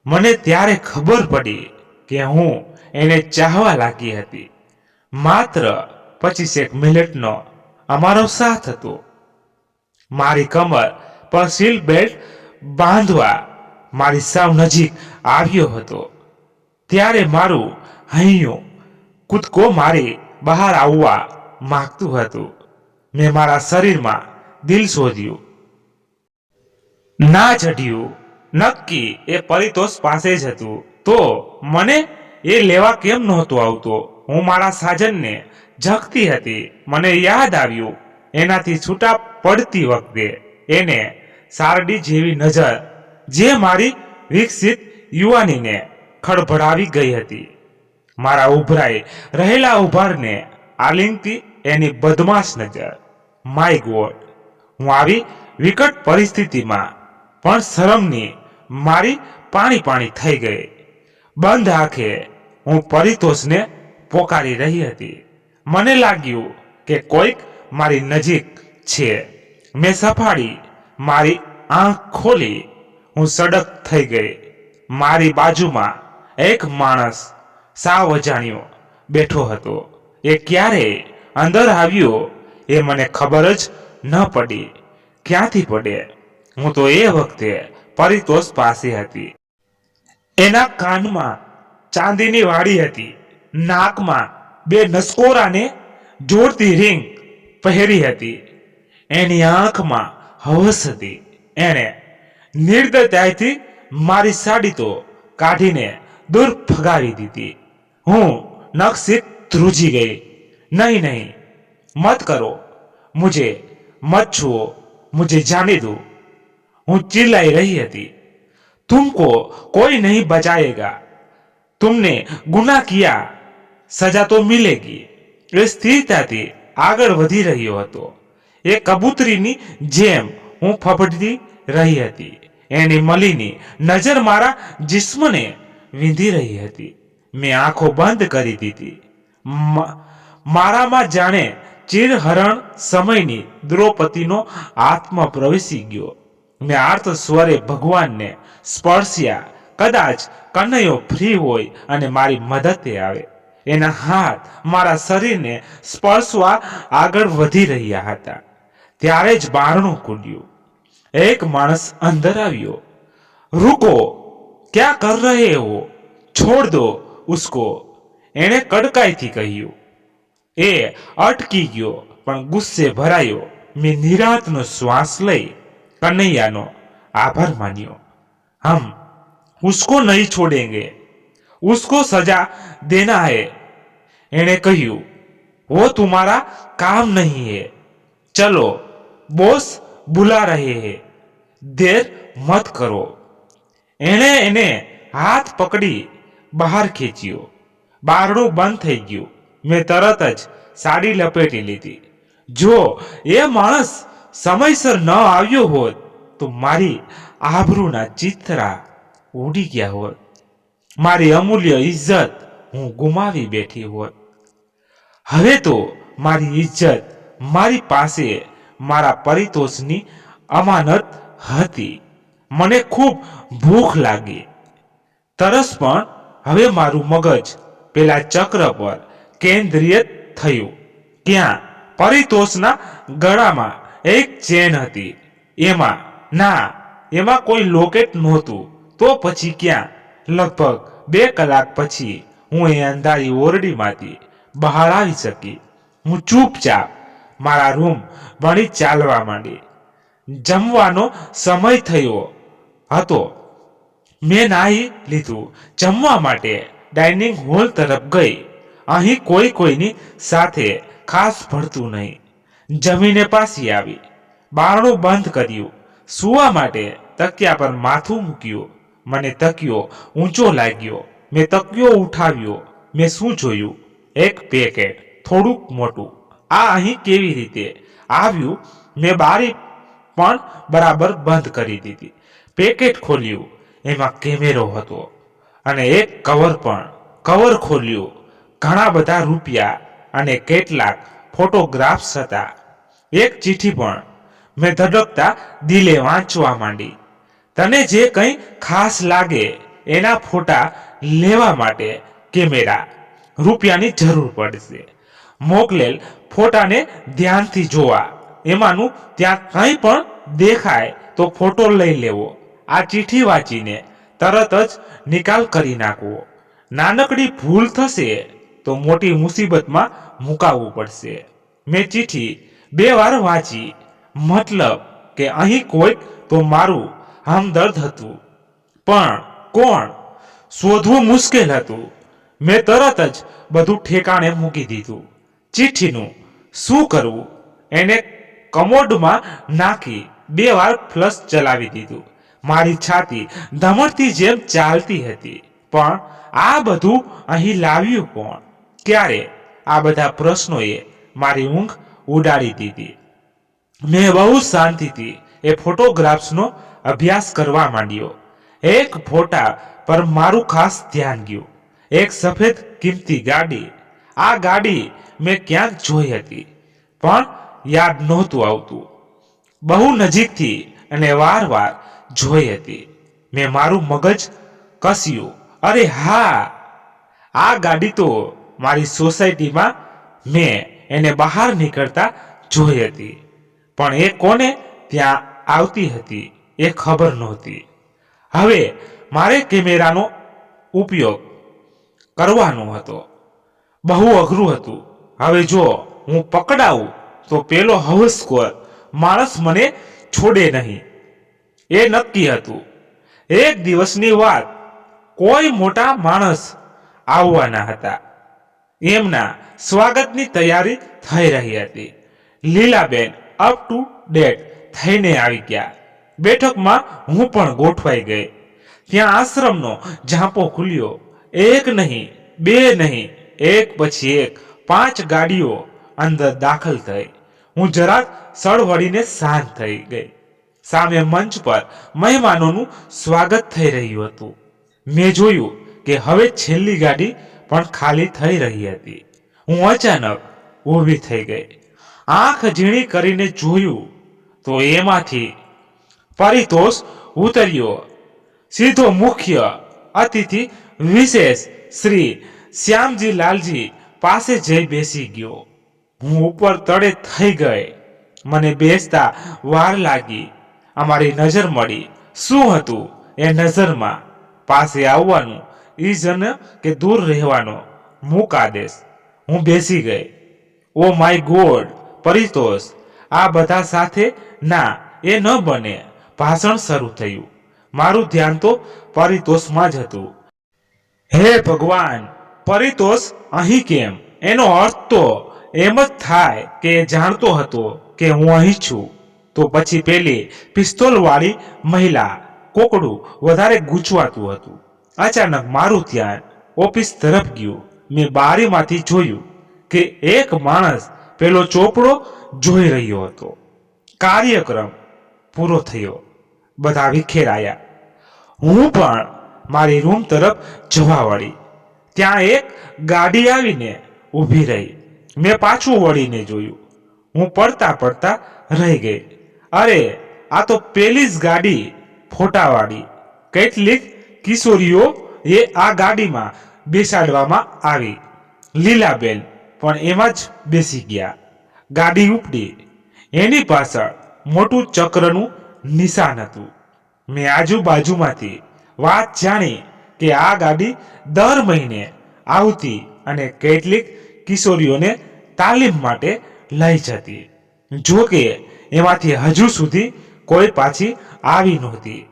મને ત્યારે ખબર પડી કે હું એને ચાહવા લાગી હતી. માત્ર 25 મિનિટનો અમારો સાથ હતો. મારી કમર પર સીલ બેલ્ટ બાંધવા મારી સાવ નજીક આવ્યો હતો. ત્યારે મારું હૈયું કૂદકો મારી બહાર આવવા માંગતું હતું. મેં મારા શરીરમાં દિલ શોધ્યું. ના ચઢ્યું. નક્કી એ પરિતોષ પાસે જ હતું. તો મને એ લેવા કેમ નહોતો આવતો? હું મારા સાજનને ઝકતી હતી. મને યાદ આવ્યું એનાથી છૂટા પડતી વખતે એને સારડી જેવી નજર જે મારી વિકસિત યુવાનીને ખડભડાવી ગઈ હતી. મારા ઉભરાઈ રહેલા ઉભારને આલિંગતી એની બદમાશ નજર. માય ગોડ, હું આવી વિકટ પરિસ્થિતિમાં પણ શરમની મારી પાણી થઈ ગઈ. બંધ આંખે હું પરિતોષને પોકારી રહી હતી. મને લાગ્યું કે કોઈક મારી નજીક છે. મેં સફાળી મારી આંખ ખોલી. હું સડક થઈ ગઈ. મારી બાજુમાં એક માણસ સાવ અજાણ્યો બેઠો હતો. એ ક્યારે અંદર આવ્યો એ મને ખબર જ ન પડી. ક્યાંથી પડે? હું તો એ વખતે પરિતોષ પાસે હતી. એના કાનમાં ચાંદીની વાડી હતી. નાકમાં 2 નસકોરાને જોડતી રિંગ પહેરી હતી. એની આંખમાં હવસ હતી. એણે નિર્દયતાથી મારી સાડી તો કાઢીને દૂર ફગાવી દીધી. હું નખસિત ધ્રુજી ગઈ. નહીં, મત કરો મુझे, મત છુઓ મુझे, જાने दो. હું ચિલ્લાઈ રહી હતી. तुमको कोई नहीं बचाएगा. तुमने गुनाह किया, सजा तो मिलेगी. એ સ્થિરતાથી આગળ વધી રહ્યો હતો. એ કબૂતરીની જેમ હું ફફડતી રહી હતી. એની મલીની નજર મારા જિસ્મને વીંધી રહી હતી. મેં આંખો બંધ કરી દીધી. મારામાં જાણે ચિરહરણ સમયની દ્રૌપદીનો આત્મા પ્રવેશી ગયો. મેં આર્ત સ્વરે ભગવાનને સ્પર્શ્યા. કદાચ કનૈયો ફ્રી હોય અને મારી મદદે આવે. એના હાથ મારા શરીરને સ્પર્શવા આગળ વધી રહ્યા હતા. ત્યારે જ બારણું ખુલ્યું. એક માણસ અંદર આવ્યો. રૂકો, ક્યાં કર રહે હો? છોડ દો ઉસકો, એણે કડકાઈથી કહ્યું. એ અટકી ગયો, પણ ગુસ્સે ભરાયો. મેં નિરાંતનો શ્વાસ લઈ કનૈયાનો આભાર માન્યો. हम उसको नहीं छोड़ेंगे, उसको सजा देना है। एने કહ્યું, वो तुम्हारा काम नहीं है, चलो बॉस बुला रहे हैं, देर मत करो। એણે એને હાથ પકડી બહાર ખેંચ્યો. બારણું બંધ થઈ ગયું. મેં તરત જ સાડી લપેટી લીધી. જો એ માણસ સમયસર ન આવ્યો હોત તો મારી આબરૂના ચિત્રા ઉડી ગયા હોત. મારી અમૂલ્ય ઇજ્જત હું ગુમાવી બેઠી હોત. હવે તો મારી ઇજ્જત મારી પાસે મારા પરિતોષની અમાનત હતી. મને ખૂબ ભૂખ લાગી. તરસ પણ હવે મારું મગજ પેલા ચક્ર પર કેન્દ્રિત થયું. ત્યાં પરિતોષના ગળામાં એક ચેન હતી. એમાં કોઈ લોકેટ નહોતું. તો પછી ક્યાં? લગભગ 2 કલાક પછી હું એ અંધારી ઓરડીમાંથી બહાર આવી શકી. હું ચૂપચાપ મારા રૂમ વળી ચાલવા માંડી. જમવાનો સમય થયો હતો. મેં નાહી લીધું. જમવા માટે ડાઇનિંગ હોલ તરફ ગઈ. અહીં કોઈની સાથે ખાસ ભળતું નહીં. જમીને પાછી આવી. બારણું બંધ કર્યું. સૂવા માટે તકિયા પર માથું મૂક્યું. મને તકિયો ઊંચો લાગ્યો. મેં તકિયો ઉઠાવ્યો. મેં શું જોયું? એક પેકેટ, થોડુંક મોટું. આ અહીં કેવી રીતે આવ્યું? મેં બારી પણ બરાબર બંધ કરી દીધી. પેકેટ ખોલ્યું. એમાં કેમેરો હતો અને એક કવર પણ. કવર ખોલ્યું. ઘણા બધા રૂપિયા અને કેટલાક ફોટોગ્રાફ્સ હતા. એક ચિઠ્ઠી પણ. મેં ધડકતા દિલે વાંચવા માંડી. તને જે કંઈ ખાસ લાગે એના ફોટા લેવા માટે કેમેરા, રૂપિયાની જરૂર પડશે. મોકલેલ ફોટાને ધ્યાનથી જોવા. એમાંનું ત્યાં કંઈ પણ દેખાય તો ફોટો લઈ લેવો. આ ચિઠ્ઠી વાંચીને તરત જ નિકાલ કરી નાખવો. નાનકડી ભૂલ થશે તો મોટી મુસીબતમાં મુકાવવું પડશે. મેં ચિઠ્ઠી 2 વાર વાંચી. મતલબ કે અહીં કોઈક તો મારું હમદર્દ હતું, પણ કોણ શોધવું મુશ્કેલ હતું. મેં તરત જ બધું ઠેકાણે મૂકી દીધું. ચિઠ્ઠીનું શું કરવું? એને કમોડમાં નાખી 2 વાર ફ્લશ ચલાવી દીધું. મારી છાતી ધમડતી જેમ ચાલતી હતી. પણ આ બધું અહીં લાવ્યું કોણ? ક્યારે? આ બધા પ્રશ્નોએ મારી ઊંઘ ઉડાડી દીધી. મેં બહુ શાંતિથી એ ફોટોગ્રાફ્સનો અભ્યાસ કરવા માંડ્યો. એક ફોટા પર મારું ખાસ ધ્યાન ગયું. એક સફેદ કિંમતી ગાડી. આ ગાડી મેં ક્યાંક જોઈ હતી, પણ યાદ નહોતું આવતું. બહુ નજીકથી અને વાર જોઈ હતી. મેં મારું મગજ કસ્યું. અરે હા, આ ગાડી તો મારી સોસાયટીમાં મેં એને બહાર નીકળતા જોઈ હતી, પણ એ કોને ત્યાં આવતી હતી એ ખબર નહોતી. હવે મારે કેમેરાનો ઉપયોગ કરવાનો હતો. બહુ અઘરું હતું. હવે જો હું પકડાવું તો પેલો હવસખોર માણસ મને છોડે નહીં, એ નક્કી હતું. એક દિવસની વાત. કોઈ મોટા માણસ આવવાના હતા. એમના સ્વાગતની તૈયારી થઈ રહી હતી. લીલાબેન અપ ટુ ડેટ થઈને આવી ગયા. બેઠકમાં હું પણ ગોઠવાઈ ગઈ. ત્યાં આશ્રમનો ઝાંપો ખુલ્યો. એક નહીં, 2 નહીં, એક પછી એક 5 ગાડીઓ અંદર દાખલ થઈ. હું જરાક સળવળીને શાંત થઈ ગઈ. સામે મંચ પર મહેમાનોનું સ્વાગત થઈ રહ્યું હતું. મેં જોયું કે હવે છેલ્લી ગાડી પણ ખાલી થઈ રહી હતી. હું અચાનક ઊભી થઈ ગઈ. આંખ ઝીણી કરીને જોયું તો એમાંથી પરિતોષ ઉતર્યો. સીધો મુખ્ય અતિથિ વિશેષ શ્રી શ્યામજી લાલજી પાસે જઈ બેસી ગયો. હું ઉપર તળે થઈ ગઈ. મને બેસતા વાર લાગી. અમારી નજર મળી. શું હતું એ નજરમાં? પાસે આવવાનું ઈજન કે દૂર રહેવાનો મૂક આદેશ. હું બેસી ગઈ. ઓ માય ગોડ, પરિતોષ, આ બધા સાથે ના, એ ન બને. ભાષણ શરૂ થયું. મારું ધ્યાન તો પરિતોષમાં જ હતું. હે ભગવાન, પરિતોષ અહીં કેમ? એનો અર્થ તો એમ જ થાય કે એ જાણતો હતો કે હું અહીં છું. તો પછી પેલી પિસ્તોલ વાળી મહિલા કોકડું વધારે ગૂંચવાતું હતું. અચાનક મારું ધ્યાન ઓફિસ તરફ ગયું. મેં બારીમાંથી જોયું કે એક માણસ પેલો ચોપડો જોઈ રહ્યો હતો. કાર્યક્રમ પૂરો થયો. બધા વિખેરાયા. હું પણ મારી રૂમ તરફ જવા વળી. ત્યાં એક ગાડી આવીને ઊભી રહી. મેં પાછું વળીને જોયું. હું પડતા પડતા રહી ગઈ. અરે, આ તો પેલી જ ગાડી, ફોટાવાળી. કેટલીક કિશોરીઓ એ આ ગાડીમાં બેસાડવામાં આવી. લીલાબેન પણ એમાં જ બેસી ગયા. ગાડી ઉપડી. એની પાછળ મોટું ચક્રનું નિશાન હતું. મેં આજુબાજુમાંથી વાત જાણી કે આ ગાડી દર મહિને આવતી અને કેટલીક કિશોરીઓને તાલીમ માટે લઈ જતી. જોકે એમાંથી હજુ સુધી કોઈ પાછી આવી નહોતી.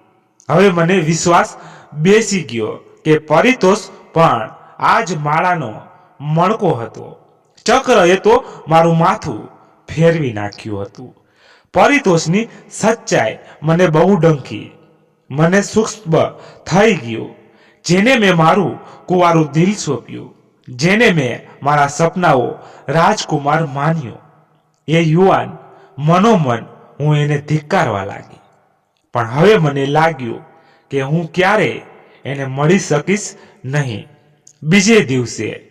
હવે મને વિશ્વાસ બેસી ગયો કે પરિતોષ પણ આ જ માળાનો મણકો હતો. ચક્રએ તો મારું માથું ફેરવી નાખ્યું હતું. પરિતોષની સચ્ચાઈ મને બહુ ડંખી. મને સૂક્ષ્મ થઈ ગયું. જેને મેં મારું કુંવારું દિલ સોંપ્યું, જેને મેં મારા સપનાઓ રાજકુમાર માન્યો, એ યુવાન મનોમન હું એને ધિક્કારવા લાગી. પણ હવે મને લાગ્યું કે હું ક્યારેય એને મળી શકીશ નહીં. બીજે દિવસે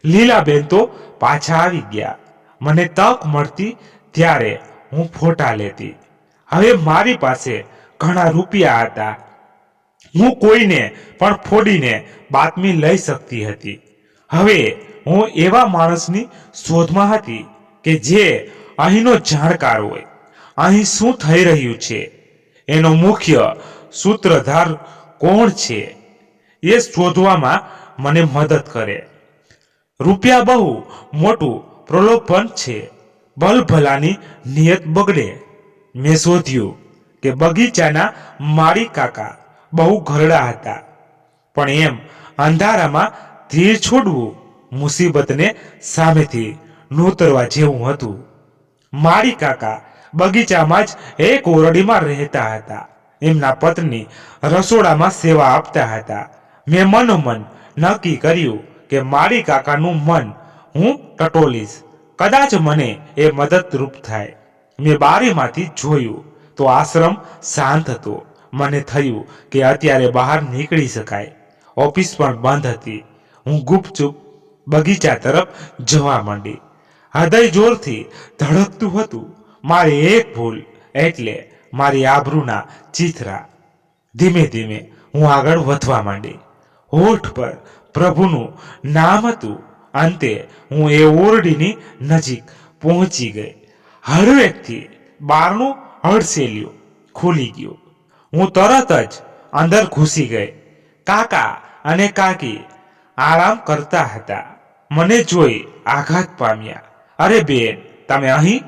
લીલાબેન તો પાછા આવી ગયા. મને તક મળતી ત્યારે હું ફોટા લેતી. હવે મારી પાસે ઘણા રૂપિયા હતા. હું કોઈને પણ ફોડીને બાતમી લઈ શકતી હતી. હવે હું એવા માણસની શોધમાં હતી કે જે અહીંનો જાણકાર હોય. અહીં શું થઈ રહ્યું છે, એનો મુખ્ય સૂત્રધાર કોણ છે, એ શોધવામાં મને મદદ કરે. રૂપિયા બહુ મોટું પ્રલોભન છે. ભલભલાની નિયત બગડે. મેં શોધ્યું કે બગીચાના માળી કાકા બહુ ઘરડા હતા. પણ એમ અંધારામાં તીર છોડવું મુસીબતને સામેથી નોતરવા જેવું હતું. માળી કાકા બગીચામાં જ એક ઓરડીમાં રહેતા હતા. એમના પત્ની રસોડામાં સેવા આપતા હતા. મેં મનોમન નક્કી કર્યું કે માળી કાકાનું મન હું ટટોલીશ. કદાચ મને એ મદદરૂપ થાય. મેં બારીમાંથી જોયું તો આશ્રમ શાંત હતો. મને થયું કે અત્યારે બહાર નીકળી શકાય. ઓફિસ પણ બંધ હતી. હું ગુપચુપ બગીચા તરફ જવા માંડી. હૃદય જોરથી ધડકતું હતું. મારી એક ભૂલ એટલે મારી આબરૂના ચીથરા. ધીમે ધીમે હું આગળ વધવા માંડી. હોઠ પર પ્રભુનું નામ હતું. અંતે હું એ ઓરડીની નજીક પહોંચી ગઈ. હળવેકથી બારણું હડસેલ્યું ખુલી ગયું. હું તરત જ અંદર ઘૂસી ગઈ. કાકા અને કાકી આરામ કરતા હતા. મને જોઈ આઘાત પામ્યા. અરે બેન, તમે અહીં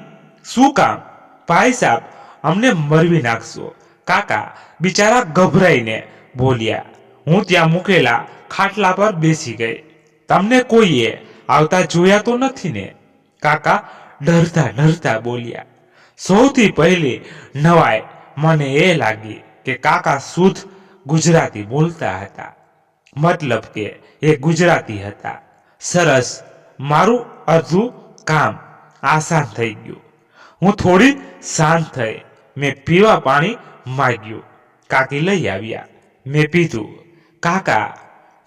શું કામ? ભાઈ સાહેબ અમને મરવી નાખશો, કાકા બિચારા ગભરાઈને બોલ્યા. હું ત્યાં મૂકેલા ખાટલા પર બેસી ગઈ. તમને કોઈએ આવતા જોયા તો નથી ને? કાકા ડરતા ડરતા બોલ્યા. સૌથી પહેલી નવાઈ મને એ લાગી કે કાકા શુદ્ધ ગુજરાતી બોલતા હતા. મતલબ કે એ ગુજરાતી હતા. સરસ, મારું અડધું કામ આસાન થઈ ગયું. હું થોડી શાંત થઈ. મેં પીવા પાણી માંગ્યું. કાકી લઈ આવ્યા. મેં પીધું. કાકા,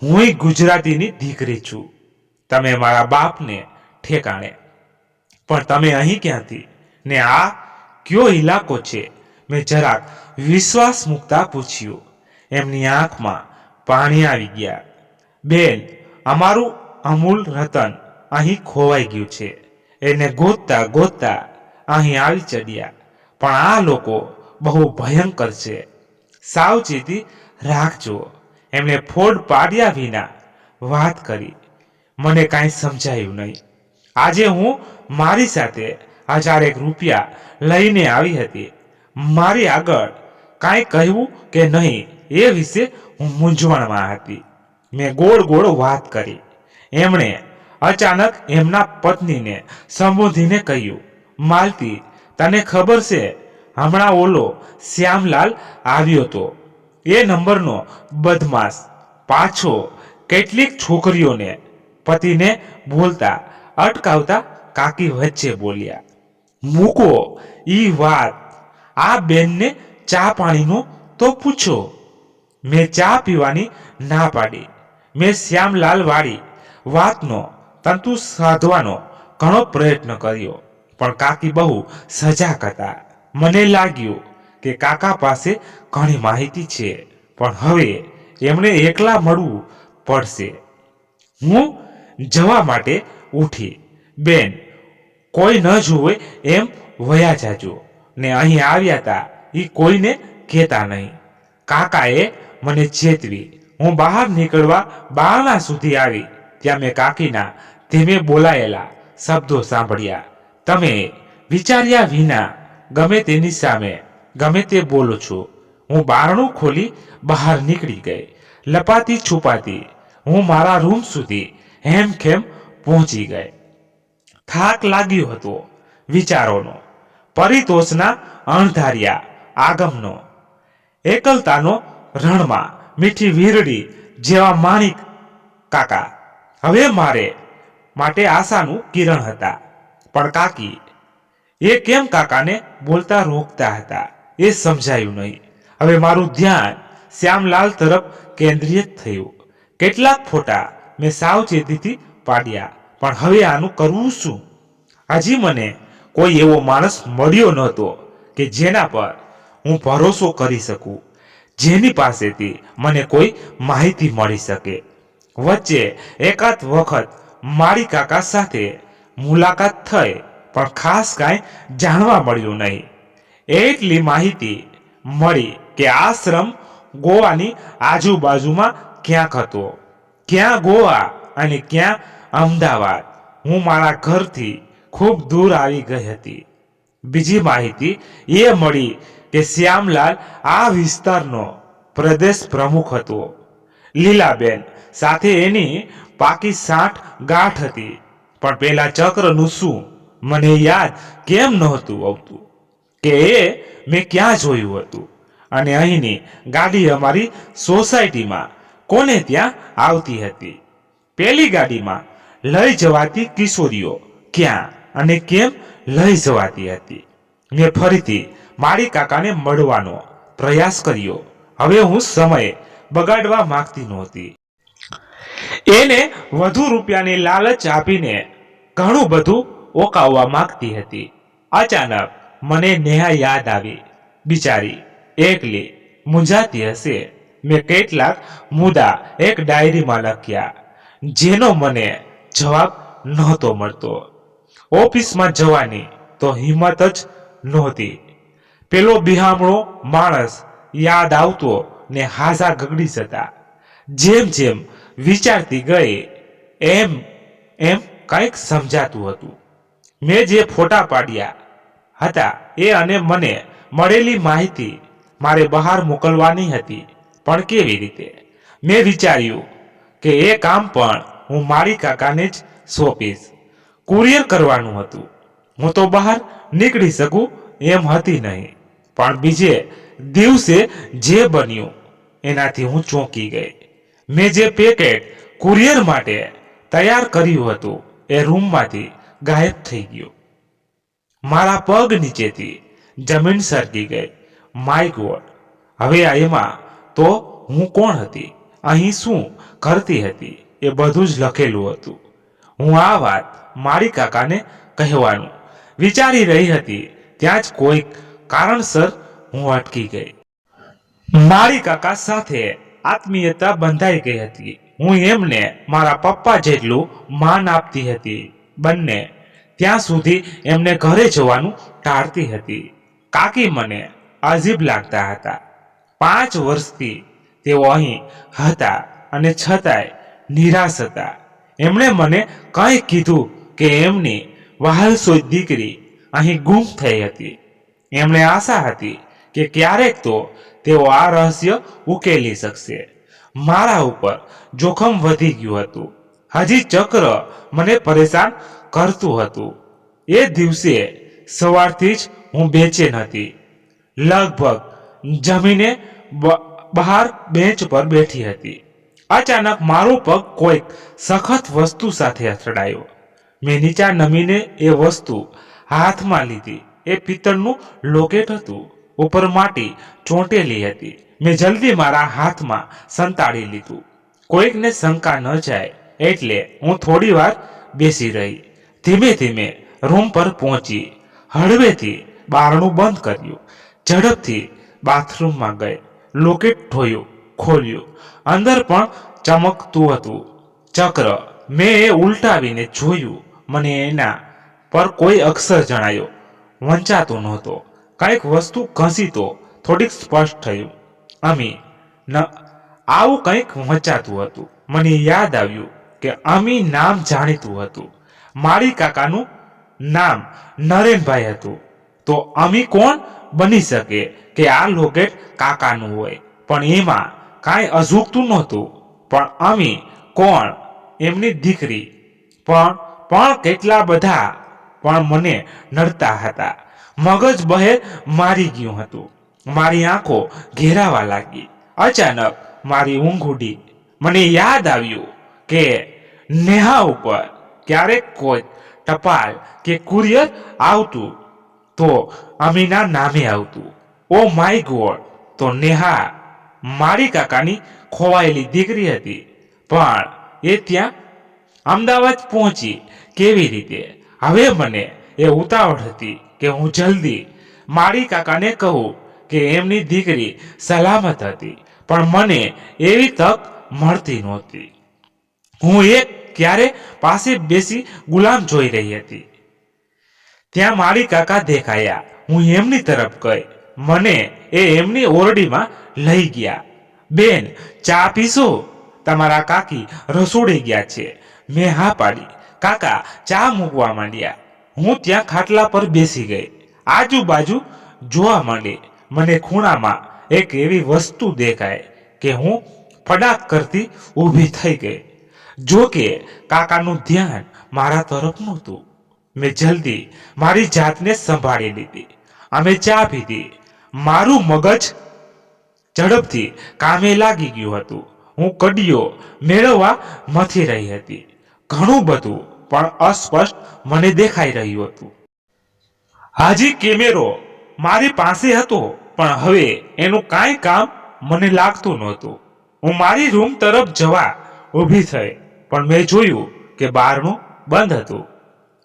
હું ગુજરાતીની દીકરી છું. તમે મારા બાપને ઠેકાણે. પણ તમે અહીં ક્યાંથી? ને આ કયો ઇલાકો છે? મેં જરાક વિશ્વાસ મૂકતા પૂછ્યું. એમની આંખમાં પાણી આવી ગયા. બેન, અમારું અમૂલ રતન અહીં ખોવાઈ ગયું છે. એને ગોતતા ગોતતા અહીં આવી ચડ્યા. પણ આ લોકો બહુ ભયંકર છે. સાવચેતી રાખજો. એમણે ફોડ પાડ્યા વિના વાત કરી. મને કાંઈ સમજાયું નહીં. આજે હું મારી સાથે 1000 રૂપિયા લઈને આવી હતી. મારી આગળ કાંઈ કહેવું કે નહીં એ વિશે હું મૂંઝવણમાં હતી. મેં ગોળ ગોળ વાત કરી. એમણે અચાનક એમના પત્નીને સંબોધીને કહ્યું, માલતી, તને ખબર છે હમણાં ઓલો શ્યામલાલ આવ્યો તો એ નંબરનો બદમાશ પાછો કેટલીક છોકરીઓને પતિને બોલતા અટકાવતા કાકી વચ્ચે બોલ્યા, મૂકો ઈ વાત, આ બેનને ચા પાણીનો તો પૂછો. મેં ચા પીવાની ના પાડી. મેં શ્યામલાલ વાળી વાતનો તંતુ સાધવાનો ઘણો પ્રયત્ન કર્યો, પણ કાકી બહુ સજાગ હતા. મને લાગ્યું કે કાકા પાસે ઘણી માહિતી છે, પણ હવે એમણે એકલા મળવું પડશે. હું જવા માટે ઉઠી. બેન, કોઈ ન જુએ એમ વયા જાજો, ને અહીં આવ્યા હતા એ કોઈને કહેતા નહીં. કાકાએ મને ચેતવી. હું બહાર નીકળવા બારણા સુધી આવી ત્યાં મેં કાકીના ધીમે બોલાયેલા શબ્દો સાંભળ્યા, તમે વિચાર્યા વિના ગમે તેની સામે ગમે તે બોલો છો. હું બારણું ખોલી બહાર નીકળી ગઈ. લપાતી છુપાતી હું મારા રૂમ સુધી હેમખેમ પહોંચી ગઈ. થાક લાગ્યો હતો વિચારોનો, પરિતોષના અણધાર્યા આગમનો, એકલતાનો રણમાં મીઠી વીરડી જેવા માણિક કાકા હવે મારે માટે આશાનું કિરણ હતા. પણ કાકી એ કેમ કાકાને બોલતા રોકતા હતા એ સમજાયું નહીં. હવે મારું ધ્યાન શ્યામલાલ તરફ કેન્દ્રિત થયું. કેટલાક ફોટા મેં સાવચેતીથી પાડ્યા, પણ હવે આનું કરવું શું? હજી મને કોઈ એવો માણસ મળ્યો નહોતો કે જેના પર હું ભરોસો કરી શકું, જેની પાસેથી મને કોઈ માહિતી મળી શકે. વચ્ચે એકાદ વખત મારી કાકા સાથે મુલાકાત થઈ, પણ ખાસ કાંઈ જાણવા મળ્યું નહીં. એટલી માહિતી મળી કે આશ્રમ ગોવાની આજુબાજુમાં ક્યાંક હતો. ક્યાં ગોવા અને ક્યાં અમદાવાદ. હું મારા ઘરથી ખૂબ દૂર આવી ગઈ હતી. બીજી માહિતી એ મળી કે શ્યામલાલ આ વિસ્તારનો પ્રદેશ પ્રમુખ હતો. લીલાબેન સાથે એની પાકી 60 ગાંઠ હતી, પણ પેલા ચક્રનું શું મને યાદ કેમ નહોતું આવતું કે એ મેં ક્યાં જોયું હતું. અને અહીંની ગાડી અમારી સોસાયટીમાં કોને ત્યાં આવતી હતી. પેલી ગાડીમાં લઈ જવાતી કિશોરીઓ ક્યાં અને કેમ લઈ જવાતી હતી. મેં ફરીથી મારી કાકાને મળવાનો પ્રયાસ કર્યો. હવે હું સમય બગાડવા માંગતી નહોતી. એને વધુ રૂપિયાની લાલચ આપીને ઘણું બધું ઓકાવવા માંગતી હતી. અચાનક મને નેહા યાદ આવી. બિચારી એકલી મૂંઝાતી હશે. મેં કેટલાક મુદ્દા એક ડાયરીમાં લખ્યા, જેનો મને જવાબ નહોતો મળતો. ઓફિસમાં જવાની તો હિંમત જ નહોતી. પેલો બિહામણો માણસ યાદ આવતો ને હાજા ગગડી જતા. જેમ જેમ વિચારતી ગઈ એમ એમ કંઈક સમજાતું હતું. મેં જે ફોટા પાડ્યા હતા એ અને મને મળેલી માહિતી મારે બહાર મોકલવાની હતી, પણ કેવી રીતે? મેં વિચાર્યું કે એ કામ પણ હું મારી કાકાને જ સોંપીશ. કુરિયર કરવાનું હતું. હું તો બહાર નીકળી શકું એમ હતી નહીં, પણ બીજે દિવસે જે બન્યું એનાથી હું ચોંકી ગઈ. મેં જે પેકેટ કુરિયર માટે તૈયાર કર્યું હતું એ રૂમમાંથી ગાયબ થઈ ગયું. મારા પગ નીચેથી જમીન સરકી ગઈ. My God! હવે એમાં તો હું કોણ હતી, અહીં શું કરતી હતી, એ બધું જ લખેલું હતું. હું આ વાત મારી કાકાને કહેવાનું વિચારી રહી હતી ત્યાં જ કોઈક કારણસર હું અટકી ગઈ. મારી કાકા સાથે આત્મીયતા બંધાઈ ગઈ હતી. હું એમને મારા પપ્પા જેટલું માન આપતી હતી. બંને ત્યાં સુધી એમને ઘરે જવાનું ટાળતી હતી. કાકી મને અજીબ લાગતા હતા. 5 વર્ષથી તેઓ અહીં હતા અને છતાંય નિરાશ હતા. એમણે મને કંઈ કીધું કે એમની વહાલસોઈ દીકરી અહીં ગુમ થઈ હતી. એમણે આશા હતી કે ક્યારેક તો તેઓ આ રહસ્ય ઉકેલી શકશે. મારા ઉપર જોખમ વધી ગયું હતું. હજી ચક્ર મને પરેશાન કરતું હતું. એ દિવસે સવારથી જ હું બેચેન હતી. લગભગ જમીને બહાર બેન્ચ પર બેઠી હતી. અચાનક મારો પગ કોઈક સખત વસ્તુ સાથે અથડાયો. મેં નીચા નમીને એ વસ્તુ હાથમાં લીધી. એ પિત્તળનું લોકેટ હતું. ઉપર માટી ચોંટેલી હતી. મેં જલ્દી મારા હાથમાં સંતાડી લીધું. કોઈકને શંકા ન જાય એટલે હું થોડી વાર બેસી રહી. ધીમે ધીમે રૂમ પર પહોંચી. હળવેથી બારણું બંધ કર્યું. ઝડપથી બાથરૂમમાં ગઈ. લોકેટ ધોયું, ખોલ્યું. અંદર પણ ચમકતું હતું ચક્ર. મેં એ ઉલટાવીને જોયું. મને એના પર કોઈ અક્ષર જણાયો. વંચાતો નહોતો. કંઈક વસ્તુ ઘસી તો થોડીક સ્પષ્ટ થયું. અમી આવું કંઈક વંચાતું હતું. મને યાદ આવ્યું કે અમી નામ જાણીતું હતું. મારી કાકાનું નામ નરેનભાઈ હતું. તો અમી કોણ બની શકે કે આ લોકેટ કાકાનું હોય? પણ એમાં કાંઈ અજુગતું નહોતું. પણ અમી કોણ? એમની દીકરી. પણ કેટલા બધા પણ મને નડતા હતા. મગજ બહેર મારી ગયું હતું. મારી આંખો ઘેરાવા લાગી. અચાનક મારી ઊંઘ ઉડી. મને યાદ આવ્યું કે નેહા ઉપર ક્યારેક કોઈ ટપાલ કે કુરિયર આવતું તો અમીના નામે આવતું. Oh my God! તો નેહા મારી કાકાની ખોવાયેલી દીકરી હતી. પણ એ ત્યાં અમદાવાદ પહોંચી કેવી રીતે? હવે મને એ ઉતાવળ હતી કે હું જલ્દી મારી કાકાને કહું કે એમની દીકરી સલામત હતી. પણ મને એવી તક મળતી નહોતી. હું એક ક્યારે પાસે બેસી ગુલામ જોઈ રહી હતી. ત્યાં મારી કાકા દેખાયા. હું એમની તરફ ગઈ. મને એ એમની ઓરડીમાં લઈ ગયા. બેન, ચા પીશો? તમારા કાકી રસોડે ગયા છે. મેં હા પાડી. કાકા ચા મૂકવા માંડ્યા. હું ત્યાં ખાટલા પર બેસી ગઈ. આજુબાજુ જોવા માંડી. મને ખૂણામાં એક એવી વસ્તુ દેખાય કે હું ફડાક કરતી ઊભી થઈ ગઈ. જો કે કાકાનું ધ્યાન મારા તરફ નહોતું. મેં જલ્દી મારી જાતને સંભાળી લીધી. અમે ચા પીધી. મારું મગજ ઝડપથી કામે લાગી ગયું હતું. હું કડીઓ મેળવવા મથી રહી હતી. ઘણું બધું પણ અસ્પષ્ટ મને દેખાઈ રહ્યું હતું. હાજી કેમેરો મારી પાસે હતો પણ હવે એનું કાંઈ કામ મને લાગતું નહોતું. હું મારી રૂમ તરફ જવા ઊભી થઈ પણ મેં જોયું કે બારણું બંધ હતું.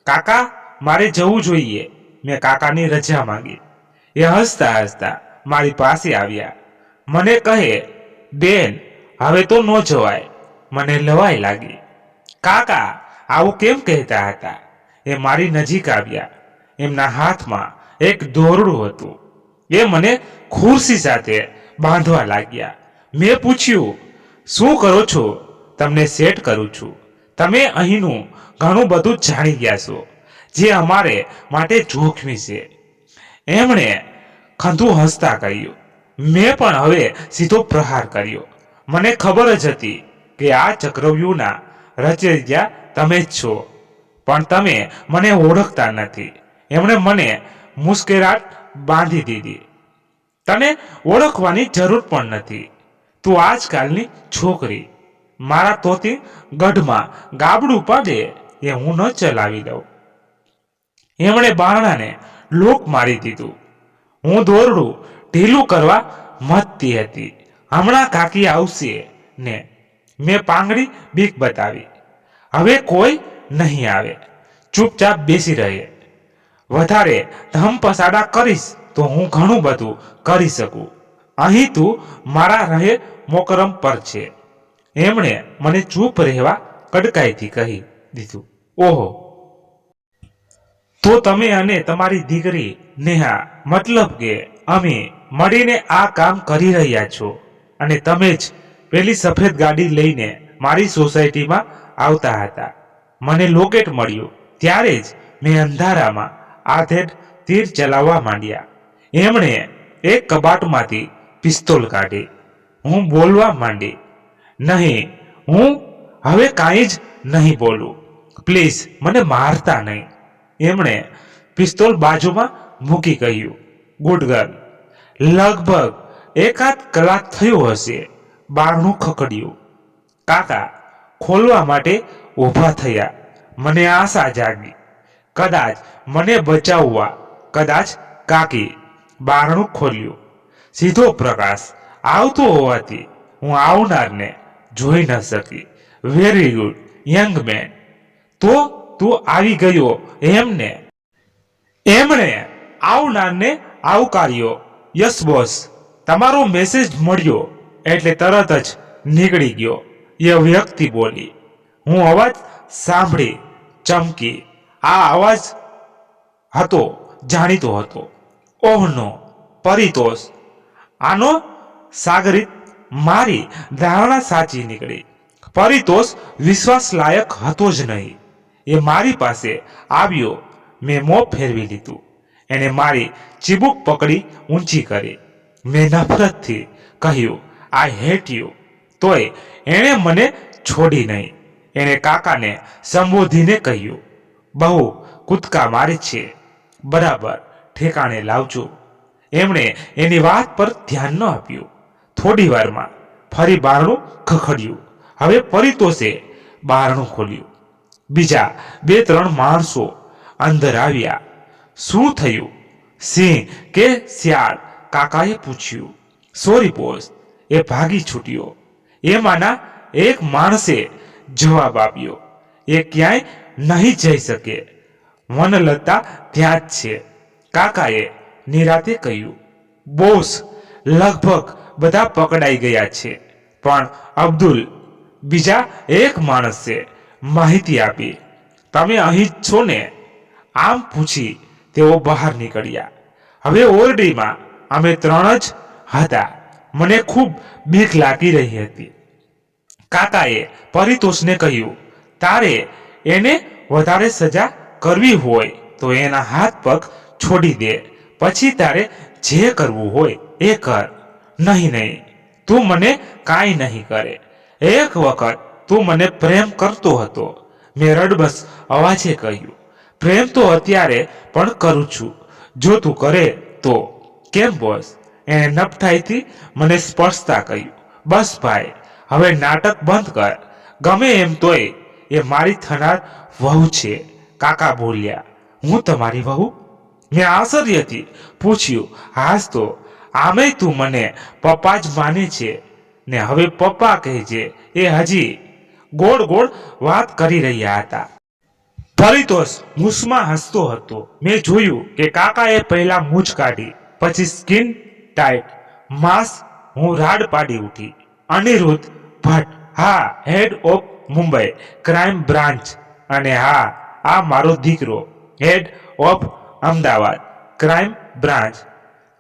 કાકા, મારે જવું જોઈએ. મેં કાકાની રજા માંગી. એ હસતા હસતા મારી પાસે આવ્યા. મને કહે, બેન, હવે તો ન જવાય. મને લવાઈ લાગી. કાકા આવું કેમ કહેતા હતા? એ મારી નજીક આવ્યા. એમના હાથમાં એક દોરડું હતું. એ મને ખુરશી સાથે બાંધવા લાગ્યા. મેં પૂછ્યું, શું કરો છો? તમને સેટ કરું છું. તમે અહીંનું ઘણું બધું જાણી ગયા છો જે અમારે માટે જોખમી છે. એમણે ખંધું હસતા કહ્યું. મેં પણ હવે સીધો પ્રહાર કર્યો. મને ખબર જ હતી કે આ ચક્રવ્યૂહના રચયિતા તમે જ છો. પણ તમે મને ઓળખતા નથી. એમણે મને મુસ્કેરાટ બાંધી દીધી. તને ઓળખવાની જરૂર પણ નથી. તું આજકાલની છોકરી. મારા તોતી ગઢમાં ગાબડું પાડે એ હું ન ચલાવી દઉં. એમણે બારણાને લોક મારી દીધું. હું દોરડું ઢીલું કરવા મથતી હતી. હમણાં કાકી આવશે ને. મેં પાંગડી બીક બતાવી. હવે કોઈ નહીં આવે. ચૂપચાપ બેસી રહે. વધારે ધમપસાડા કરીશ તો હું ઘણું બધું કરી શકું. અહીં તું મારા રહે મોકરમ પર છે. એમણે મને ચૂપ રહેવા કડકાઈથી કહી દીધું. ઓહો, તો તમે અને તમારી દીકરી નેહા, મતલબ કે અમે મળીને આ કામ કરી રહ્યા છો. અને તમે જ પેલી સફેદ ગાડી લઈને મારી સોસાયટીમાં આવતા હતા. મને લોકેટ મળ્યું ત્યારે જ મેં અંધારામાં આધેડ તીર ચલાવવા માંડ્યા. એમણે એક કબાટમાંથી પિસ્તોલ કાઢી. હું બોલવા માંડી. નહીં, હું હવે કાંઈ જ નહીં બોલું. પ્લીઝ મને મારતા નહીં. એમણે પિસ્તોલ બાજુમાં મૂકી કહ્યું, ગુડ ગર્લ. લગભગ એકાદ કલાક થયો હશે. બારણું ખખડ્યું. કાકા ખોલવા માટે ઊભા થયા. મને આશા જાગી. કદાચ મને બચાવવા, કદાચ કાકી. બારણું ખોલ્યું. સીધો પ્રકાશ આવતો હોવાથી હું આવનારને જોઈ ન શકી. Very good young man. તો તું આવી ગયો એમને? એમણે આવનારને આવકાર્યો. યસ બોસ, તમારો મેસેજ મળ્યો એટલે તરત જ નીકળી ગયો. એ વ્યક્તિ બોલી. હું અવાજ સાંભળી ચમકી. આ અવાજ હતો, જાણીતો હતો. ઓહ નો, પરિતોષ. આનો સાગરિત. મારી ધારણા સાચી નીકળી. પરિતોષ વિશ્વાસ લાયક હતો જ નહીં. એ મારી પાસે આવ્યો. મેં મોં ફેરવી લીધું. એને મારી ચીબુક પકડી ઊંચી કરી. મેં નફરતથી કહ્યું, આઈ હેટ યુ. તોય એણે મને છોડી નહીં. એણે કાકાને સંબોધીને કહ્યું, બહુ કૂદકા મારે છે, બરાબર ઠેકાણે લાવજો. એમણે એની વાત પર ધ્યાન ન આપ્યું. થોડી વારમાં ફરી બારણું ખખડ્યું. હવે પરિતોષે બારણું ખોલ્યું. બીજા 2-3 માણસો અંદર આવ્યા. શું થયું? સિંહ કે શિયાળ? કાકાએ પૂછ્યું. સોરી બોસ, એ ભાગી છૂટ્યો. એમાંના એક માણસે જવાબ આપ્યો, એ ક્યાંય નહીં જઈ શકે. વનલતા ત્યાં જ છે. કાકાએ નિરાતે કહ્યું, બોસ લગભગ બધા પકડાઈ ગયા છે, પણ અબ્દુલ, બીજા એક માણસે માહિતી આપી. તમે અહીં જ છો ને? આમ પૂછી તેઓ બહાર નીકળ્યા. હવે ઓરડીમાં અમે 3 જ હતા. મને ખૂબ બીક લાગી રહી હતી. કાકાએ પરિતોષને કહ્યું, તારે એને વધારે સજા કરવી હોય તો એના હાથ પગ છોડી દે. પછી તારે જે કરવું હોય એ કર. નહીં, તું મને કાંઈ નહીં કરે. એક વખત તું મને પ્રેમ કરતો હતો. મેં રડબસ અવાજે કહ્યું, પ્રેમ તો અત્યારે પણ કરું છું, જો તું કરે તો. કેમ બોસ? એણે નપઠાઈથી મને સ્પર્શતા કહ્યું, બસ ભાઈ, હવે નાટક બંધ કર. ગમે એમ તોય એ મારી થનાર વહુ છે. કાકા બોલ્યા, હું તમારી વહુ? મેં આશ્ચર્યથી પૂછ્યું, હાસ તો આમે તું મને પપ્પા જ માને છે ને હવે પપ્પા કહે છે. એ હજી ગોળ ગોળ વાત કરી રહ્યા હતા. પરિતોષ મૂછમાં હસતો હતો. મેં જોયું કે કાકાએ પહેલા મૂછ કાઢી, પછી સ્કિન ટાઈટ માંસ. હું રાડ પાડી ઉઠી. અનિરુદ્ધ ભટ્ટ, હા, head of Mumbai crime branch. અને હા, આ મારો દીકરો, head of Ahmedabad crime branch.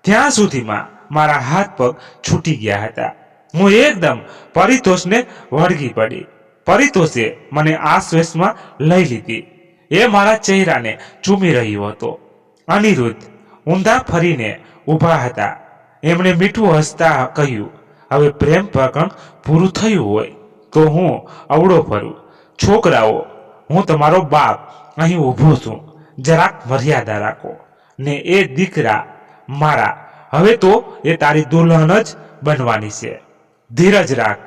ત્યાં સુધીમાં મારા હાથ પગ છૂટી ગયા હતા. હું એકદમ પરિતોષને વળગી પડી. પરિતોષે મને આશ્વાસમાં લઈ લીધી. એ મારા ચહેરાને ચૂમી રહ્યો હતો. અનિરુદ્ધ ઊંધા ફરીને ઊભા હતા. એમણે મીઠું હસતા કહ્યું, હવે પ્રેમ પ્રકરણ પૂરું થયું હોય તો હું અવળો ફરું. છોકરાઓ, હું તમારો બાપ અહીં ઊભો છું. જરાક મર્યાદા રાખો. ને એ દીકરા મારા, હવે તો એ તારી દુલ્હન જ બનવાની છે. ધીરજ રાખ.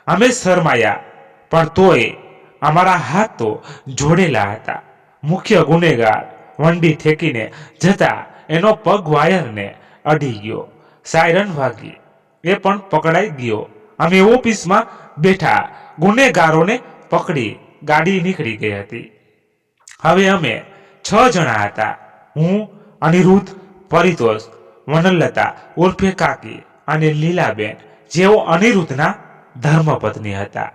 અમે શરમાયા, પણ તોય અમારા હાથ તો જોડેલા હતા. મુખ્ય ગુનેગાર વંડી ઠેકીને જતા એનો પગ વાયરને અડી ગયો. સાયરન વાગી. એ પણ પકડાઈ ગયો. અમે ઓફિસમાં બેઠા ગુનેગારોને પકડી ગાડી નીકળી ગઈ હતી. હવે અમે 6 જણા હતા. હું, અનિરુદ્ધ, પરિતોષ, વનલતા ઉર્ફે કાકી અને લીલાબેન, જેઓ અનિરુદ્ધના ધર્મપત્ની હતા.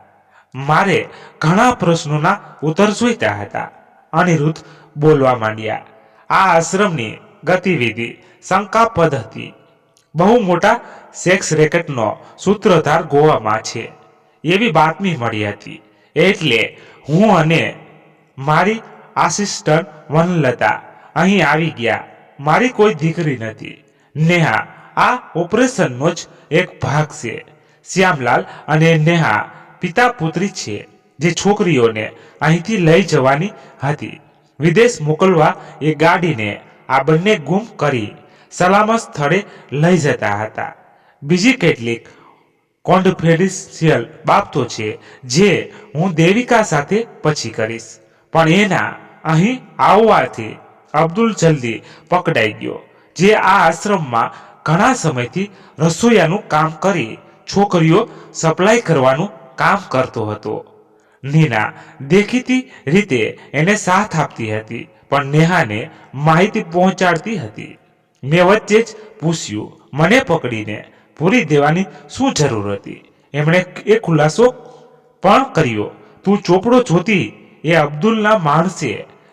મારે ઘણા પ્રશ્નોના ઉત્તર જોઈતા હતા. અનિરુદ્ધ બોલવા માંડ્યા. આ આશ્રમની ગતિવિધિ શંકાસ્પદ હતી. બહુ મોટા સેક્સ રેકેટનો સૂત્રધાર ગોવામાં છે એવી બાતમી મળી હતી. એટલે હું અને મારી આસિસ્ટન્ટ વનલતા અહીં આવી ગયા. મારી કોઈ દીકરી નથી. નેહા આ ઓપરેશનનો જ એક ભાગ છે. શ્યામલાલ અને નેહા પિતા પુત્રી છે જે છોકરીઓને અહીંથી લઈ જવાની હતી. વિદેશ મોકલવા એ ગાડીને આ બંને ગુમ કરી સલામત સ્થળે લઈ જતા હતા. બીજી કેટલીક કોન્ફિડેન્શિયલ બાબતો છે જે હું દેવિકા સાથે પછી કરીશ, પણ એના અહીં આવવાથી અબ્દુલ જલ્દી પકડાઈ ગયો, જે આ આશ્રમમાં ઘણા સમયથી રસોઈયાનું કામ કરી છોકરીઓ સપ્લાય કરવાનું કામ કરતો હતો. નીના દેખીતી રીતે એને સાથ આપતી હતી, પણ નેહાને માહિતી પહોંચાડતી હતી. મેં વચ્ચે જ પૂછ્યું, મને પકડીને પૂરી દેવાની શું જરૂર હતી? એમણે એ ખુલાસો પણ કર્યો, તું ચોપડો જોતી એ અબ્દુલના માણસે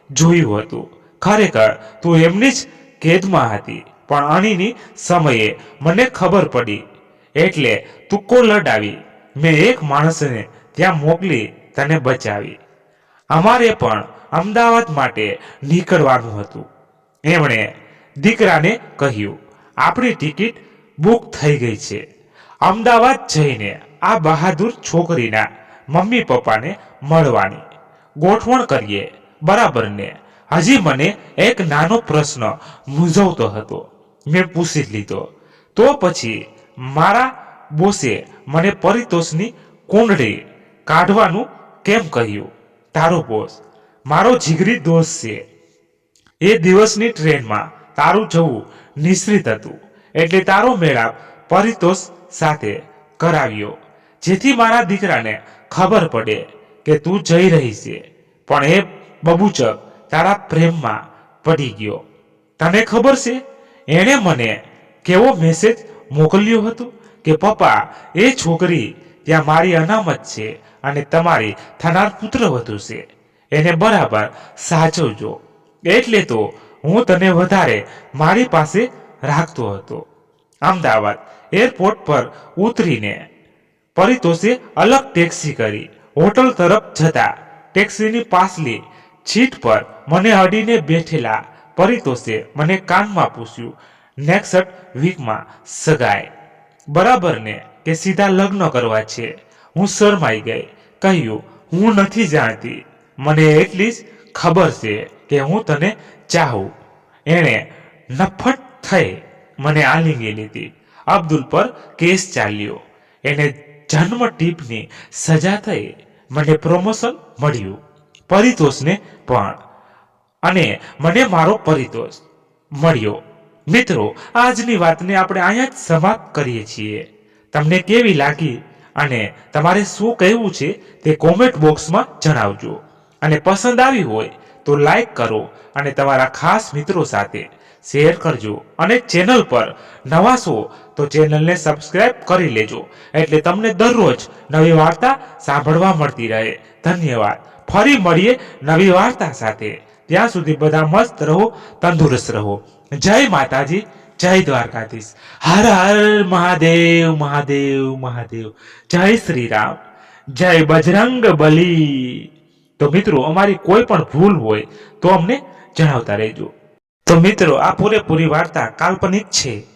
જોયું હતું. ખરેખર તું એમની જ કેદમાં હતી, પણ અણીની સમયે મને ખબર પડી એટલે તુક્કો લડાવી. મેં એક માણસને ત્યાં મોકલી તને બચાવી. અમારે પણ અમદાવાદ માટે નીકળવાનું હતું. એમણે દીકરાને કહ્યું, આપણી ટિકિટ બુક થઈ ગઈ છે. અમદાવાદ જઈને આ બહાદુર છોકરીના મમ્મી પપ્પાને મળવાની ગોઠવણ કરીએ, બરાબર ને? હજી મને એક નાનો પ્રશ્ન મૂંઝવતો હતો. મેં પૂછી લીધો. તો પછી મારા બોસે મને પરિતોષની કુંડળી કાઢવાનું કેમ કહ્યું? તારો બોસ મારો જીગરી દોસ્ત છે. એ દિવસની ટ્રેનમાં તારું જવું નિશ્ચિત હતું, એટલે તારો મેળાપ પરિતોષ સાથે કરાવ્યો, જેથી મારા દીકરાને ખબર પડે કે તું જઈ રહી છે. પણ એ બબૂચક તારા પ્રેમમાં પડી ગયો. તને ખબર છે એણે મને કેવો મેસેજ મોકલ્યો હતો કે પપ્પા, એ છોકરી ત્યાં મારી અનામત છે અને તમારી થનાર પુત્રવધુ છે. એને બરાબર સાચવજો. એટલે તો હું તને વધારે મારી પાસે રાખતો હતો. અમદાવાદ એરપોર્ટ પર ઉતરીને પરિતોષે અલગ ટેક્સી કરી હોટલ તરફ જતા ટેક્સીની પાછલી સીટ પર મને અડીને બેઠેલા પરિતોષે મને કાનમાં પૂછ્યું, નેક્સ્ટ વીકમાં સગાઈ બરાબર ને, કે સીધા લગ્ન કરવા છે? હું શરમાઈ ગઈ. કહ્યું, હું નથી જાણતી, મને એટલી જ ખબર છે કે હું તને ચાહું. એણે નફ્ફટ થઈ મને આલિંગી લીધી. અબ્દુલ પર કેસ ચાલ્યો. એને જન્મ ટીપની સજા થઈ. મને પ્રમોશન મળ્યું, પરિતોષને પણ, અને મને મારો પરિતોષ મળ્યો. મિત્રો, આજની વાતને આપણે અહીંયા જ સમાપ્ત કરીએ છીએ. તમને કેવી લાગી અને તમારે શું કહેવું છે તે કોમેન્ટ બોક્સમાં જણાવજો. અને પસંદ આવી હોય તો લાઈક કરો અને તમારા ખાસ મિત્રો સાથે શેર કરજો. અને ચેનલ પર નવા છો તો ચેનલને સબસ્ક્રાઇબ કરી લેજો, એટલે તમને દરરોજ નવી વાર્તા સાંભળવા મળતી રહે. ધન્યવાદ. ફરી મળીએ નવી વાર્તા સાથે. ત્યાં સુધી બધા મસ્ત રહો, તંદુરસ્ત રહો. જય માતાજી, જય દ્વારકાધીશ. હર હર મહાદેવ, મહાદેવ, મહાદેવ. જય શ્રી રામ, જય બજરંગ બલી. તો મિત્રો, અમારી કોઈ પણ ભૂલ હોય તો અમને જણાવતા રહેજો. તો મિત્રો, આ પૂરેપૂરી વાર્તા કાલ્પનિક છે.